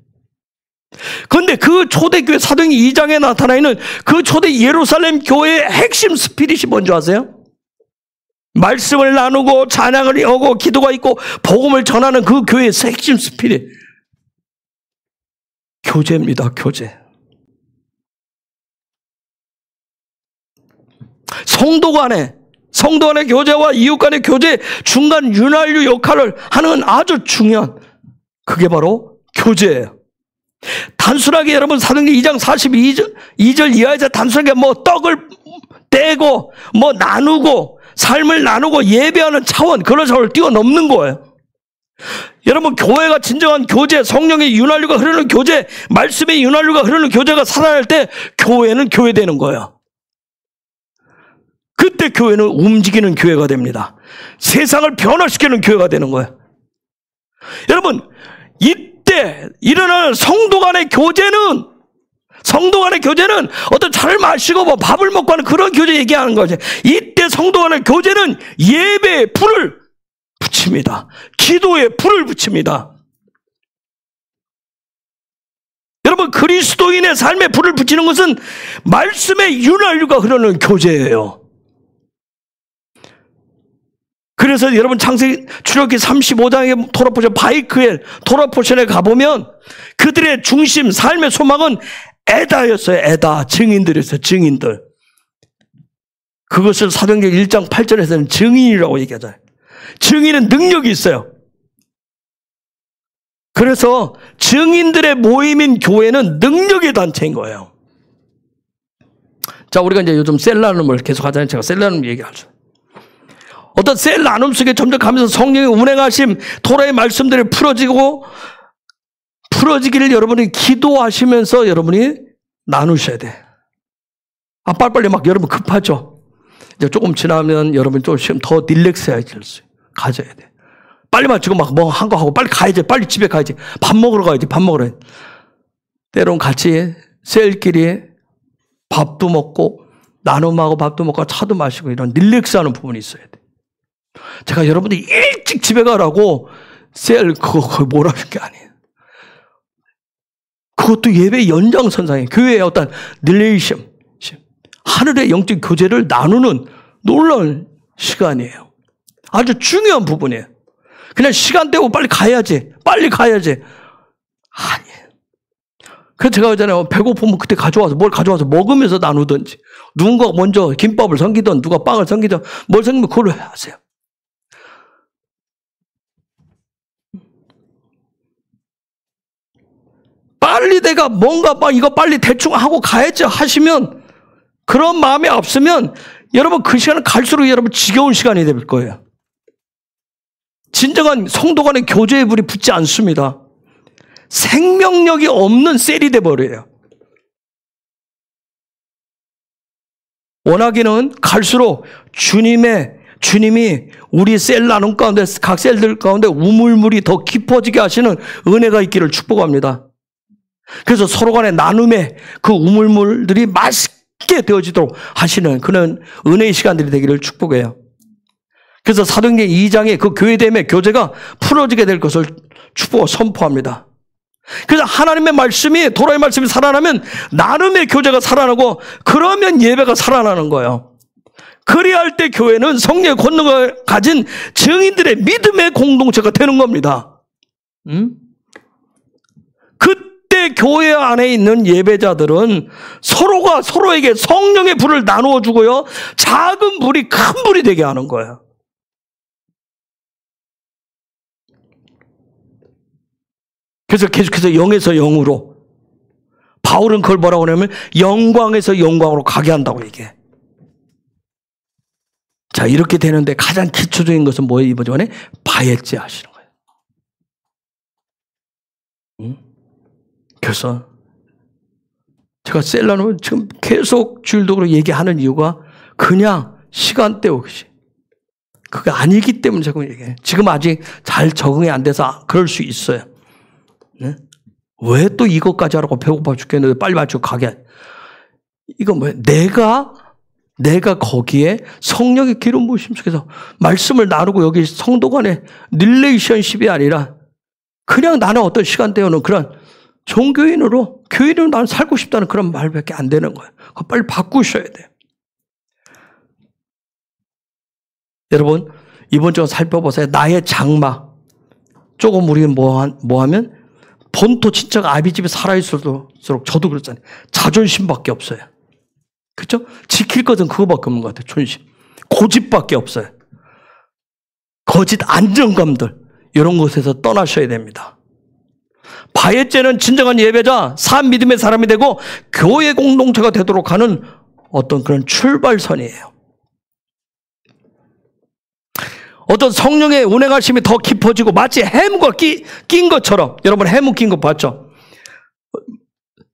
그런데 그 초대교회 사도행전 2장에 나타나 있는 그 초대 예루살렘 교회의 핵심 스피릿이 뭔지 아세요? 말씀을 나누고 찬양을 하고 기도가 있고 복음을 전하는 그 교회의 핵심 스피릿. 교제입니다. 교제. 성도 간의 교제와 이웃 간의 교제 중간 윤활유 역할을 하는 아주 중요한, 그게 바로 교제예요. 단순하게 여러분 사도행전 2장 42절 이하에서 단순하게 떡을 떼고 나누고 삶을 나누고 예배하는 차원, 그런 차원을 뛰어넘는 거예요. 여러분, 교회가 진정한 교제, 성령의 윤활유가 흐르는 교제, 말씀의 윤활유가 흐르는 교제가 살아날 때 교회는 교회되는 거예요. 그때 교회는 움직이는 교회가 됩니다. 세상을 변화시키는 교회가 되는 거예요. 여러분, 이때 일어나는 성도 간의 교제는 어떤 차를 마시고 밥을 먹고 하는 그런 교제 얘기하는 거죠. 이때 성도 간의 교제는 예배의 불을 붙입니다. 기도에 불을 붙입니다. 여러분, 그리스도인의 삶에 불을 붙이는 것은 말씀의 윤활유가 흐르는 교제예요. 그래서 여러분 출애굽기 35장의 토라포션에 가보면 그들의 중심, 삶의 소망은 에다였어요. 에다, 증인들이었어요. 증인들. 그것을 사도행전 1장 8절에서는 증인이라고 얘기하잖아요. 증인은 능력이 있어요. 그래서 증인들의 모임인 교회는 능력의 단체인 거예요. 자, 우리가 이제 요즘 셀 나눔을 계속 하잖아요. 제가 셀 나눔 얘기하죠. 어떤 셀 나눔 속에 점점 가면서 성령의 운행하심, 토라의 말씀들이 풀어지기를 여러분이 기도하시면서 여러분이 나누셔야 돼. 빨리빨리 여러분 급하죠. 이제 조금 지나면 여러분 좀 더 릴렉스해야지. 가져야 돼. 빨리 마치고 한 거 하고 빨리 가야지. 빨리 집에 가야지. 밥 먹으러 가야지. 밥 먹으러. 때론 같이 셀끼리 밥도 먹고 나눔하고 밥도 먹고 차도 마시고 이런 릴렉스하는 부분이 있어야 돼. 제가 여러분들이 일찍 집에 가라고 그거 뭐라는 게 아니에요. 그것도 예배 연장선상에 교회의 어떤 릴레이션, 하늘의 영적 교제를 나누는 놀라운 시간이에요. 아주 중요한 부분이에요. 그냥 시간 때우고 빨리 가야지. 아니에요. 그래서 제가 하잖아요. 배고프면 그때 뭘 가져와서 먹으면서 나누든지. 누군가 먼저 김밥을 섬기든 누가 빵을 섬기든 뭘 섬기면 그걸로 하세요. 빨리 내가 뭔가 이거 빨리 대충 하고 가야지 하시면 그런 마음이 없으면 여러분 그 시간은 갈수록 여러분 지겨운 시간이 될 거예요. 진정한 성도 간의 교제의 불이 붙지 않습니다. 생명력이 없는 셀이 돼버려요. 원하기는 갈수록 주님이 우리 셀 나눔 가운데 각 셀들 가운데 우물물이 더 깊어지게 하시는 은혜가 있기를 축복합니다. 그래서 서로 간의 나눔의 그 우물물들이 맛있게 되어지도록 하시는 그런 은혜의 시간들이 되기를 축복해요. 그래서 사도행전 2장에 그 교회됨의 교제가 풀어지게 될 것을 축복하고 선포합니다. 그래서 하나님의 말씀이, 도라의 말씀이 살아나면 나눔의 교제가 살아나고 그러면 예배가 살아나는 거예요. 그리할 때 교회는 성령의 권능을 가진 증인들의 믿음의 공동체가 되는 겁니다. 그때 교회 안에 있는 예배자들은 서로가 서로에게 성령의 불을 나누어 주고요. 작은 불이 큰 불이 되게 하는 거예요. 그래서 계속해서 영에서 영으로, 바울은 그걸 뭐라고 하냐면 영광에서 영광으로 가게 한다고 얘기해. 자, 이렇게 되는데 가장 기초적인 것은 뭐예요? 이번 전에 바예제 하시는 거예요. 그래서 제가 셀라는 지금 계속 주일독으로 얘기하는 이유가 그냥 시간 때우기. 그게 아니기 때문에 제가 얘기해요. 지금 아직 잘 적응이 안 돼서 그럴 수 있어요. 네? 왜 또 이것까지 하라고 배고파 죽겠는데 빨리 맞추고 가게. 이건 뭐예요? 내가 거기에 성령의 기름 부으심 속에서 말씀을 나누고 여기 성도 간의 릴레이션십이 아니라 그냥 나는 어떤 시간 때우는 그런 종교인으로 나는 살고 싶다는 그런 말밖에 안 되는 거예요. 그거 빨리 바꾸셔야 돼요. 여러분 이번 주 살펴보세요. 나의 장막. 조금 우리는 뭐 하면 본토 친척 아비집에 살아있을수록 저도 그렇잖아요. 자존심밖에 없어요. 그렇죠? 지킬 것은 그거밖에 없는 것 같아요. 존심. 고집밖에 없어요. 거짓 안정감들 이런 곳에서 떠나셔야 됩니다. 바예제는 진정한 예배자, 산 믿음의 사람이 되고 교회 공동체가 되도록 하는 어떤 그런 출발선이에요. 어떤 성령의 운행하심이 더 깊어지고 마치 해무가 낀 것처럼, 여러분 해무 낀 거 봤죠?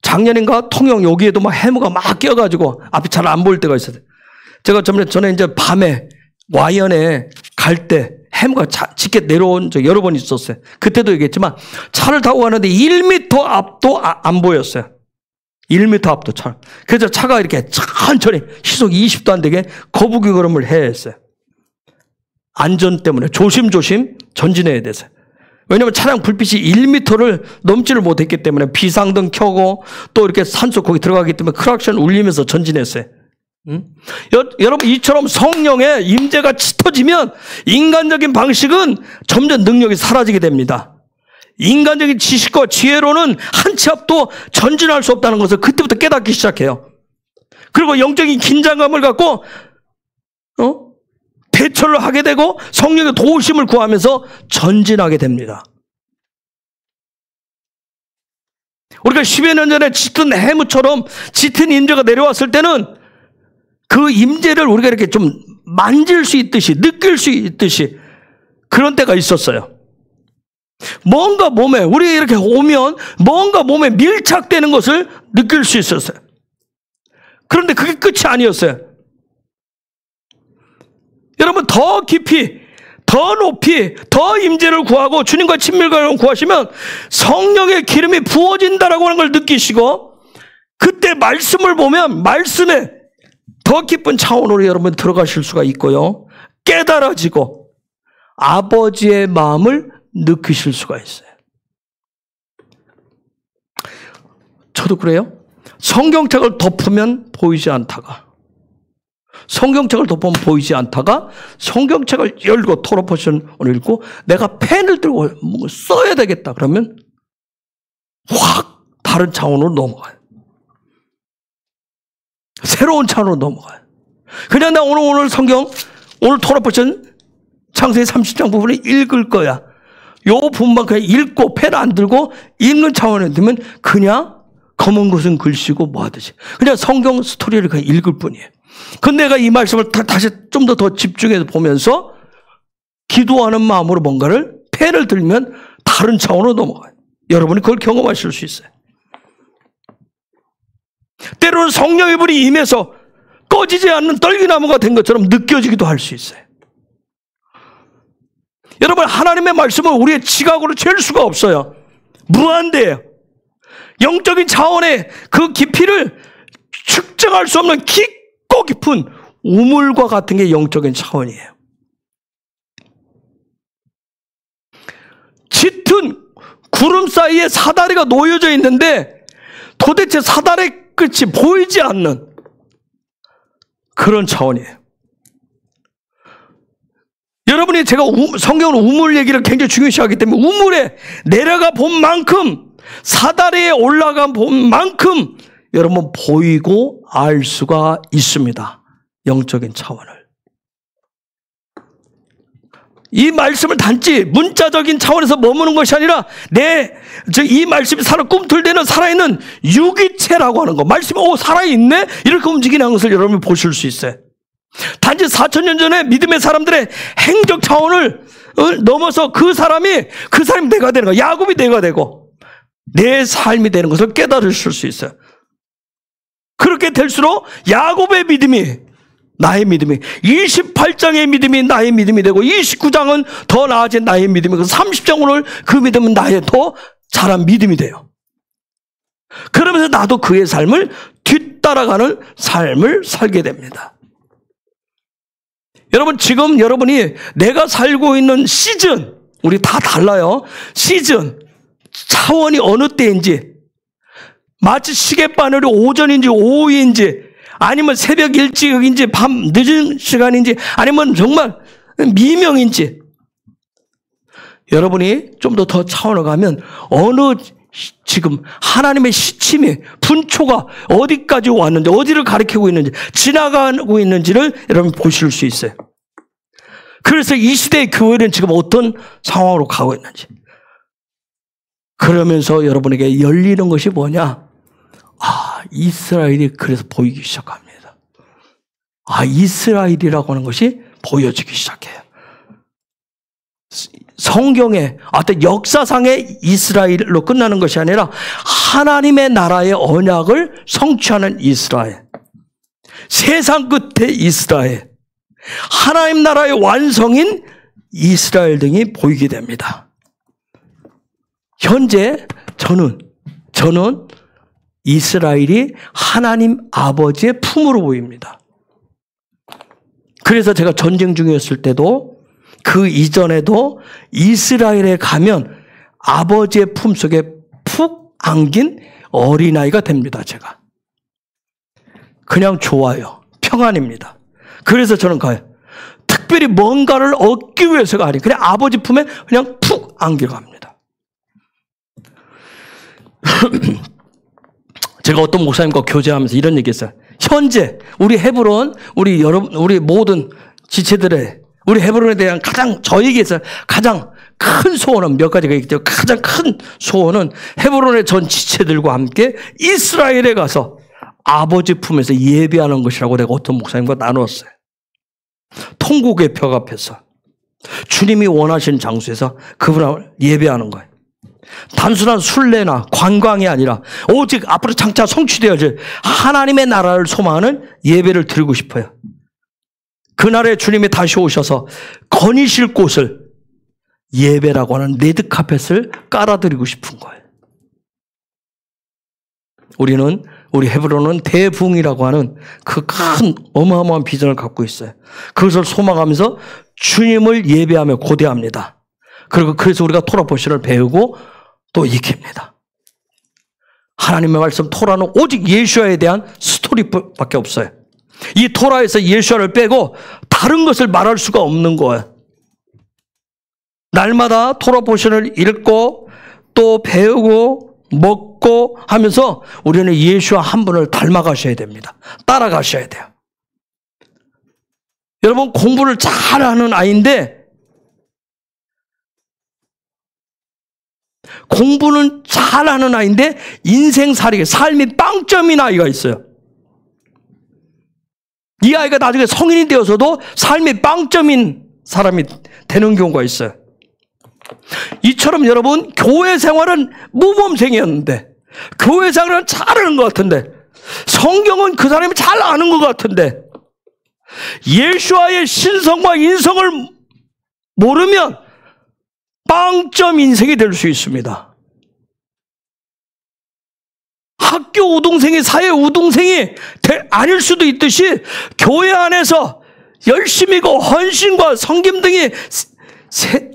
작년인가 통영 여기에도 막 해무가 막 껴가지고 앞이 잘 안 보일 때가 있어요. 제가 전에 이제 밤에 와이언에 갈 때 해무가 짙게 내려온 적 여러 번 있었어요. 그때도 얘기했지만 차를 타고 가는데 1m 앞도 안 보였어요. 1m 앞도 차. 그래서 차가 이렇게 천천히 시속 20도 안 되게 거북이 걸음을 해야 했어요. 안전 때문에 조심조심 전진해야 돼서. 왜냐하면 차량 불빛이 1m를 넘지를 못했기 때문에 비상등 켜고 또 이렇게 산소 거기 들어가기 때문에 크락션 울리면서 전진했어요. 여러분 이처럼 성령의 임재가 짙어지면 인간적인 방식은 점점 능력이 사라지게 됩니다. 인간적인 지식과 지혜로는 한 치 앞도 전진할 수 없다는 것을 그때부터 깨닫기 시작해요. 그리고 영적인 긴장감을 갖고 대처를 하게 되고 성령의 도우심을 구하면서 전진하게 됩니다. 우리가 10여 년 전에 짙은 해무처럼 짙은 임재가 내려왔을 때는 그 임재를 우리가 이렇게 좀 만질 수 있듯이 느낄 수 있듯이 그런 때가 있었어요. 뭔가 몸에 우리 이렇게 오면 뭔가 몸에 밀착되는 것을 느낄 수 있었어요. 그런데 그게 끝이 아니었어요. 여러분 더 깊이, 더 높이, 더 임재를 구하고 주님과 친밀감을 구하시면 성령의 기름이 부어진다라고 하는 걸 느끼시고 그때 말씀을 보면 말씀에 더 깊은 차원으로 여러분 들어가실 수가 있고요. 깨달아지고 아버지의 마음을 느끼실 수가 있어요. 저도 그래요. 성경책을 덮으면 보이지 않다가 성경책을 덮으면 보이지 않다가 성경책을 열고 토론 포션을 읽고 내가 펜을 들고 써야 되겠다. 그러면 확 다른 차원으로 넘어가요. 새로운 차원으로 넘어가요. 그냥 나 오늘 성경, 오늘 토론 포션 창세기 30장 부분을 읽을 거야. 요 부분만 그냥 읽고 펜 안 들고 읽는 차원에 들면 그냥 검은 것은 글씨고 뭐 하듯이 그냥 성경 스토리를 그냥 읽을 뿐이에요. 근데 내가 이 말씀을 다시 좀 더 집중해서 보면서 기도하는 마음으로 뭔가를 펜을 들면 다른 차원으로 넘어가요. 여러분이 그걸 경험하실 수 있어요. 때로는 성령의 불이 임해서 꺼지지 않는 떨기나무가 된 것처럼 느껴지기도 할 수 있어요. 여러분, 하나님의 말씀은 우리의 지각으로 잴 수가 없어요. 무한대예요. 영적인 차원의 그 깊이를 측정할 수 없는 깊고 깊은 우물과 같은 게 영적인 차원이에요. 짙은 구름 사이에 사다리가 놓여져 있는데 도대체 사다리 끝이 보이지 않는 그런 차원이에요. 여러분이 제가 성경은 우물 얘기를 굉장히 중요시하기 때문에 우물에 내려가 본 만큼 사다리에 올라가 본 만큼 여러분 보이고 알 수가 있습니다. 영적인 차원을. 이 말씀을 단지 문자적인 차원에서 머무는 것이 아니라 이 말씀이 꿈틀대는 살아있는 유기체라고 하는 거. 말씀이 살아있네? 이렇게 움직이는 것을 여러분이 보실 수 있어요. 단지 4,000년 전에 믿음의 사람들의 행적 차원을 넘어서 그 사람이 내가 되는 거야. 야곱이 내가 되고 내 삶이 되는 것을 깨달으실 수 있어요. 그렇게 될수록 야곱의 믿음이 나의 믿음이 28장의 믿음이 나의 믿음이 되고 29장은 더 나아진 나의 믿음이고 30장 오늘 그 믿음은 나의 더 자란 믿음이 돼요. 그러면서 나도 그의 삶을 뒤따라가는 삶을 살게 됩니다. 여러분, 지금 여러분이 내가 살고 있는 시즌, 우리 다 달라요. 시즌, 차원이 어느 때인지, 마치 시계바늘이 오전인지 오후인지, 아니면 새벽 일찍인지 밤 늦은 시간인지, 아니면 정말 미명인지, 여러분이 좀 더 차원을 가면 지금 하나님의 시침이 분초가 어디까지 왔는지, 어디를 가리키고 있는지, 지나가고 있는지를 여러분 보실 수 있어요. 그래서 이 시대의 교회는 지금 어떤 상황으로 가고 있는지. 그러면서 여러분에게 열리는 것이 뭐냐? 이스라엘이 그래서 보이기 시작합니다. 이스라엘이라고 하는 것이 보여지기 시작해요. 성경의 어떤 역사상의 이스라엘로 끝나는 것이 아니라 하나님의 나라의 언약을 성취하는 이스라엘, 세상 끝의 이스라엘, 하나님 나라의 완성인 이스라엘 등이 보이게 됩니다. 현재 저는 이스라엘이 하나님 아버지의 품으로 보입니다. 그래서 제가 전쟁 중이었을 때도 그 이전에도 이스라엘에 가면 아버지의 품속에 푹 안긴 어린아이가 됩니다. 제가. 그냥 좋아요. 평안입니다. 그래서 저는 가요. 특별히 뭔가를 얻기 위해서가 아니에요. 그냥 아버지 품에 그냥 푹 안겨갑니다. 제가 어떤 목사님과 교제하면서 이런 얘기했어요. 현재 우리 헤브론, 우리 모든 지체들의 우리 헤브론에 대한 저에게서 가장 큰 소원은 몇 가지가 있죠. 가장 큰 소원은 헤브론의 전 지체들과 함께 이스라엘에 가서 아버지 품에서 예배하는 것이라고 내가 어떤 목사님과 나누었어요. 통곡의 벽 앞에서 주님이 원하시는 장소에서 그분을 예배하는 거예요. 단순한 순례나 관광이 아니라 오직 앞으로 장차 성취되어질 하나님의 나라를 소망하는 예배를 드리고 싶어요. 그날에 주님이 다시 오셔서 거니실 곳을 예배라고 하는 레드카펫을 깔아드리고 싶은 거예요. 우리 헤브론은 대붕이라고 하는 그 큰 어마어마한 비전을 갖고 있어요. 그것을 소망하면서 주님을 예배하며 고대합니다. 그래서 우리가 토라 포션을 배우고 또 익힙니다. 하나님의 말씀 토라는 오직 예수야에 대한 스토리밖에 없어요. 이 토라에서 예수와를 빼고 다른 것을 말할 수가 없는 거예요. 날마다 토라 포션을 읽고 또 배우고 먹고 하면서 우리는 예수와 한 분을 닮아가셔야 됩니다. 따라가셔야 돼요. 여러분, 공부를 잘하는 아이인데 공부는 잘하는 아이인데 인생살이, 삶이 빵점인 아이가 있어요. 이 아이가 나중에 성인이 되어서도 삶이 빵점인 사람이 되는 경우가 있어요. 이처럼 여러분, 교회 생활은 모범생이었는데, 교회 생활은 잘하는 것 같은데, 성경은 그 사람이 잘 아는 것 같은데, 예수와의 신성과 인성을 모르면 빵점 인생이 될 수 있습니다. 학교 우등생이 사회 우등생이 아닐 수도 있듯이 교회 안에서 열심히고 헌신과 섬김 등이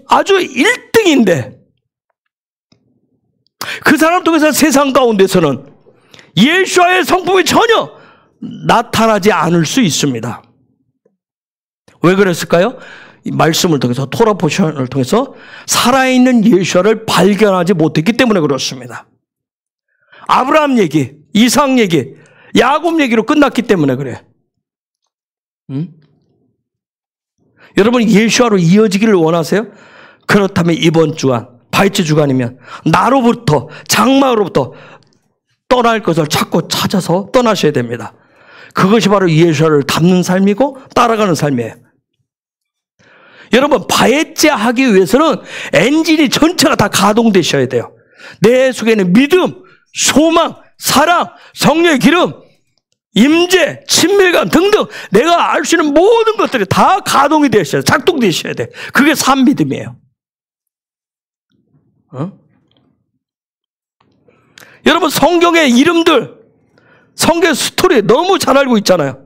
아주 1등인데 그 사람 통해서 세상 가운데서는 예수와의 성품이 전혀 나타나지 않을 수 있습니다. 왜 그랬을까요? 이 말씀을 통해서, 토라 포션을 통해서 살아있는 예수와를 발견하지 못했기 때문에 그렇습니다. 아브라함 얘기, 이삭 얘기, 야곱 얘기로 끝났기 때문에 그래요. 여러분, 예수와로 이어지기를 원하세요? 그렇다면 이번 주간, 바이트 주간이면 나로부터, 장막으로부터 떠날 것을 자꾸 찾아서 떠나셔야 됩니다. 그것이 바로 예수와를 닮는 삶이고 따라가는 삶이에요. 여러분, 바이트 하기 위해서는 엔진이 전체가 다 가동되셔야 돼요. 내 속에는 믿음, 소망, 사랑, 성령의 기름, 임재, 친밀감 등등 내가 알 수 있는 모든 것들이 다 가동이 되셔야 돼요. 작동되셔야 돼요. 그게 산 믿음이에요. 여러분, 성경의 이름들, 성경의 스토리 너무 잘 알고 있잖아요.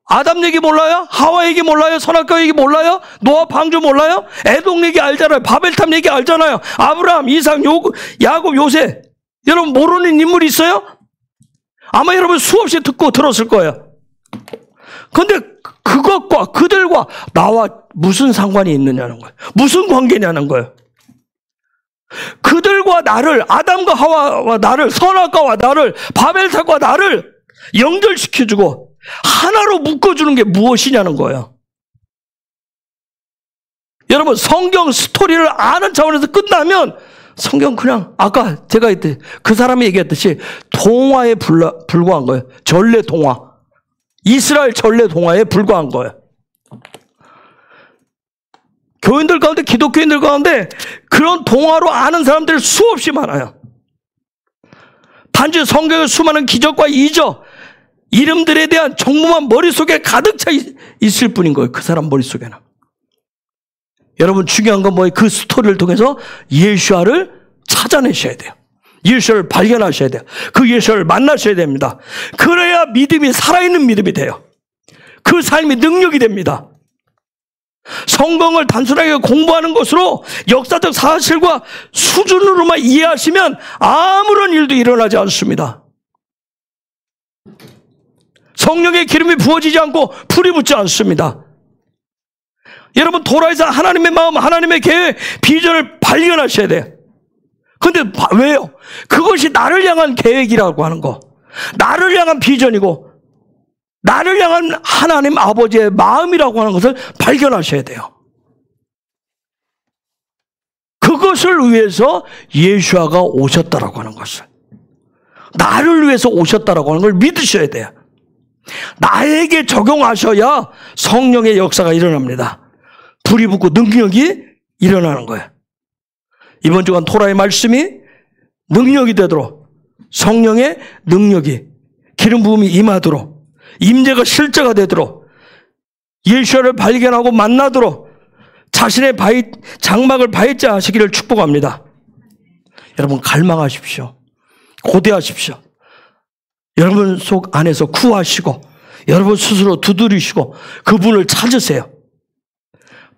아담 얘기 몰라요? 하와 얘기 몰라요? 선악과 얘기 몰라요? 노아 방주 몰라요? 에돔 얘기 알잖아요. 바벨탑 얘기 알잖아요. 아브라함, 이삭, 야곱, 요셉. 여러분, 모르는 인물이 있어요? 아마 여러분 수없이 듣고 들었을 거예요. 그런데 그것과 그들과 나와 무슨 상관이 있느냐는 거예요. 무슨 관계냐는 거예요. 그들과 나를, 아담과 하와와 나를, 선악과와 나를, 바벨탑과 나를 연결시켜주고 하나로 묶어주는 게 무엇이냐는 거예요. 여러분, 성경 스토리를 아는 차원에서 끝나면 성경 그냥 아까 제가 그 사람이 얘기했듯이 동화에 불과한 거예요. 전래 동화. 이스라엘 전래 동화에 불과한 거예요. 교인들 가운데, 기독교인들 가운데 그런 동화로 아는 사람들이 수없이 많아요. 단지 성경의 수많은 기적과 이적, 이름들에 대한 정보만 머릿속에 가득 차 있을 뿐인 거예요. 그 사람 머릿속에는. 여러분, 중요한 건 뭐예요? 그 스토리를 통해서 예수와를 찾아내셔야 돼요. 예수를 발견하셔야 돼요. 그 예수를 만나셔야 됩니다. 그래야 믿음이 살아있는 믿음이 돼요. 그 삶이 능력이 됩니다. 성경을 단순하게 공부하는 것으로 역사적 사실과 수준으로만 이해하시면 아무런 일도 일어나지 않습니다. 성령의 기름이 부어지지 않고 불이 붙지 않습니다. 여러분, 토라에서 하나님의 마음, 하나님의 계획, 비전을 발견하셔야 돼요. 근데 왜요? 그것이 나를 향한 계획이라고 하는 거, 나를 향한 비전이고 나를 향한 하나님 아버지의 마음이라고 하는 것을 발견하셔야 돼요. 그것을 위해서 예수아가 오셨다라고 하는 것을, 나를 위해서 오셨다라고 하는 걸 믿으셔야 돼요. 나에게 적용하셔야 성령의 역사가 일어납니다. 불이 붙고 능력이 일어나는 거예요. 이번 주간 토라의 말씀이 능력이 되도록, 성령의 능력이, 기름 부음이 임하도록, 임재가 실제가 되도록, 예수를 발견하고 만나도록 자신의 장막을 바이자 하시기를 축복합니다. 여러분, 갈망하십시오. 고대하십시오. 여러분 속 안에서 구하시고 여러분 스스로 두드리시고 그분을 찾으세요.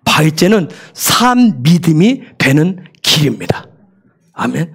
바이제는 산 믿음이 되는 길입니다. 아멘.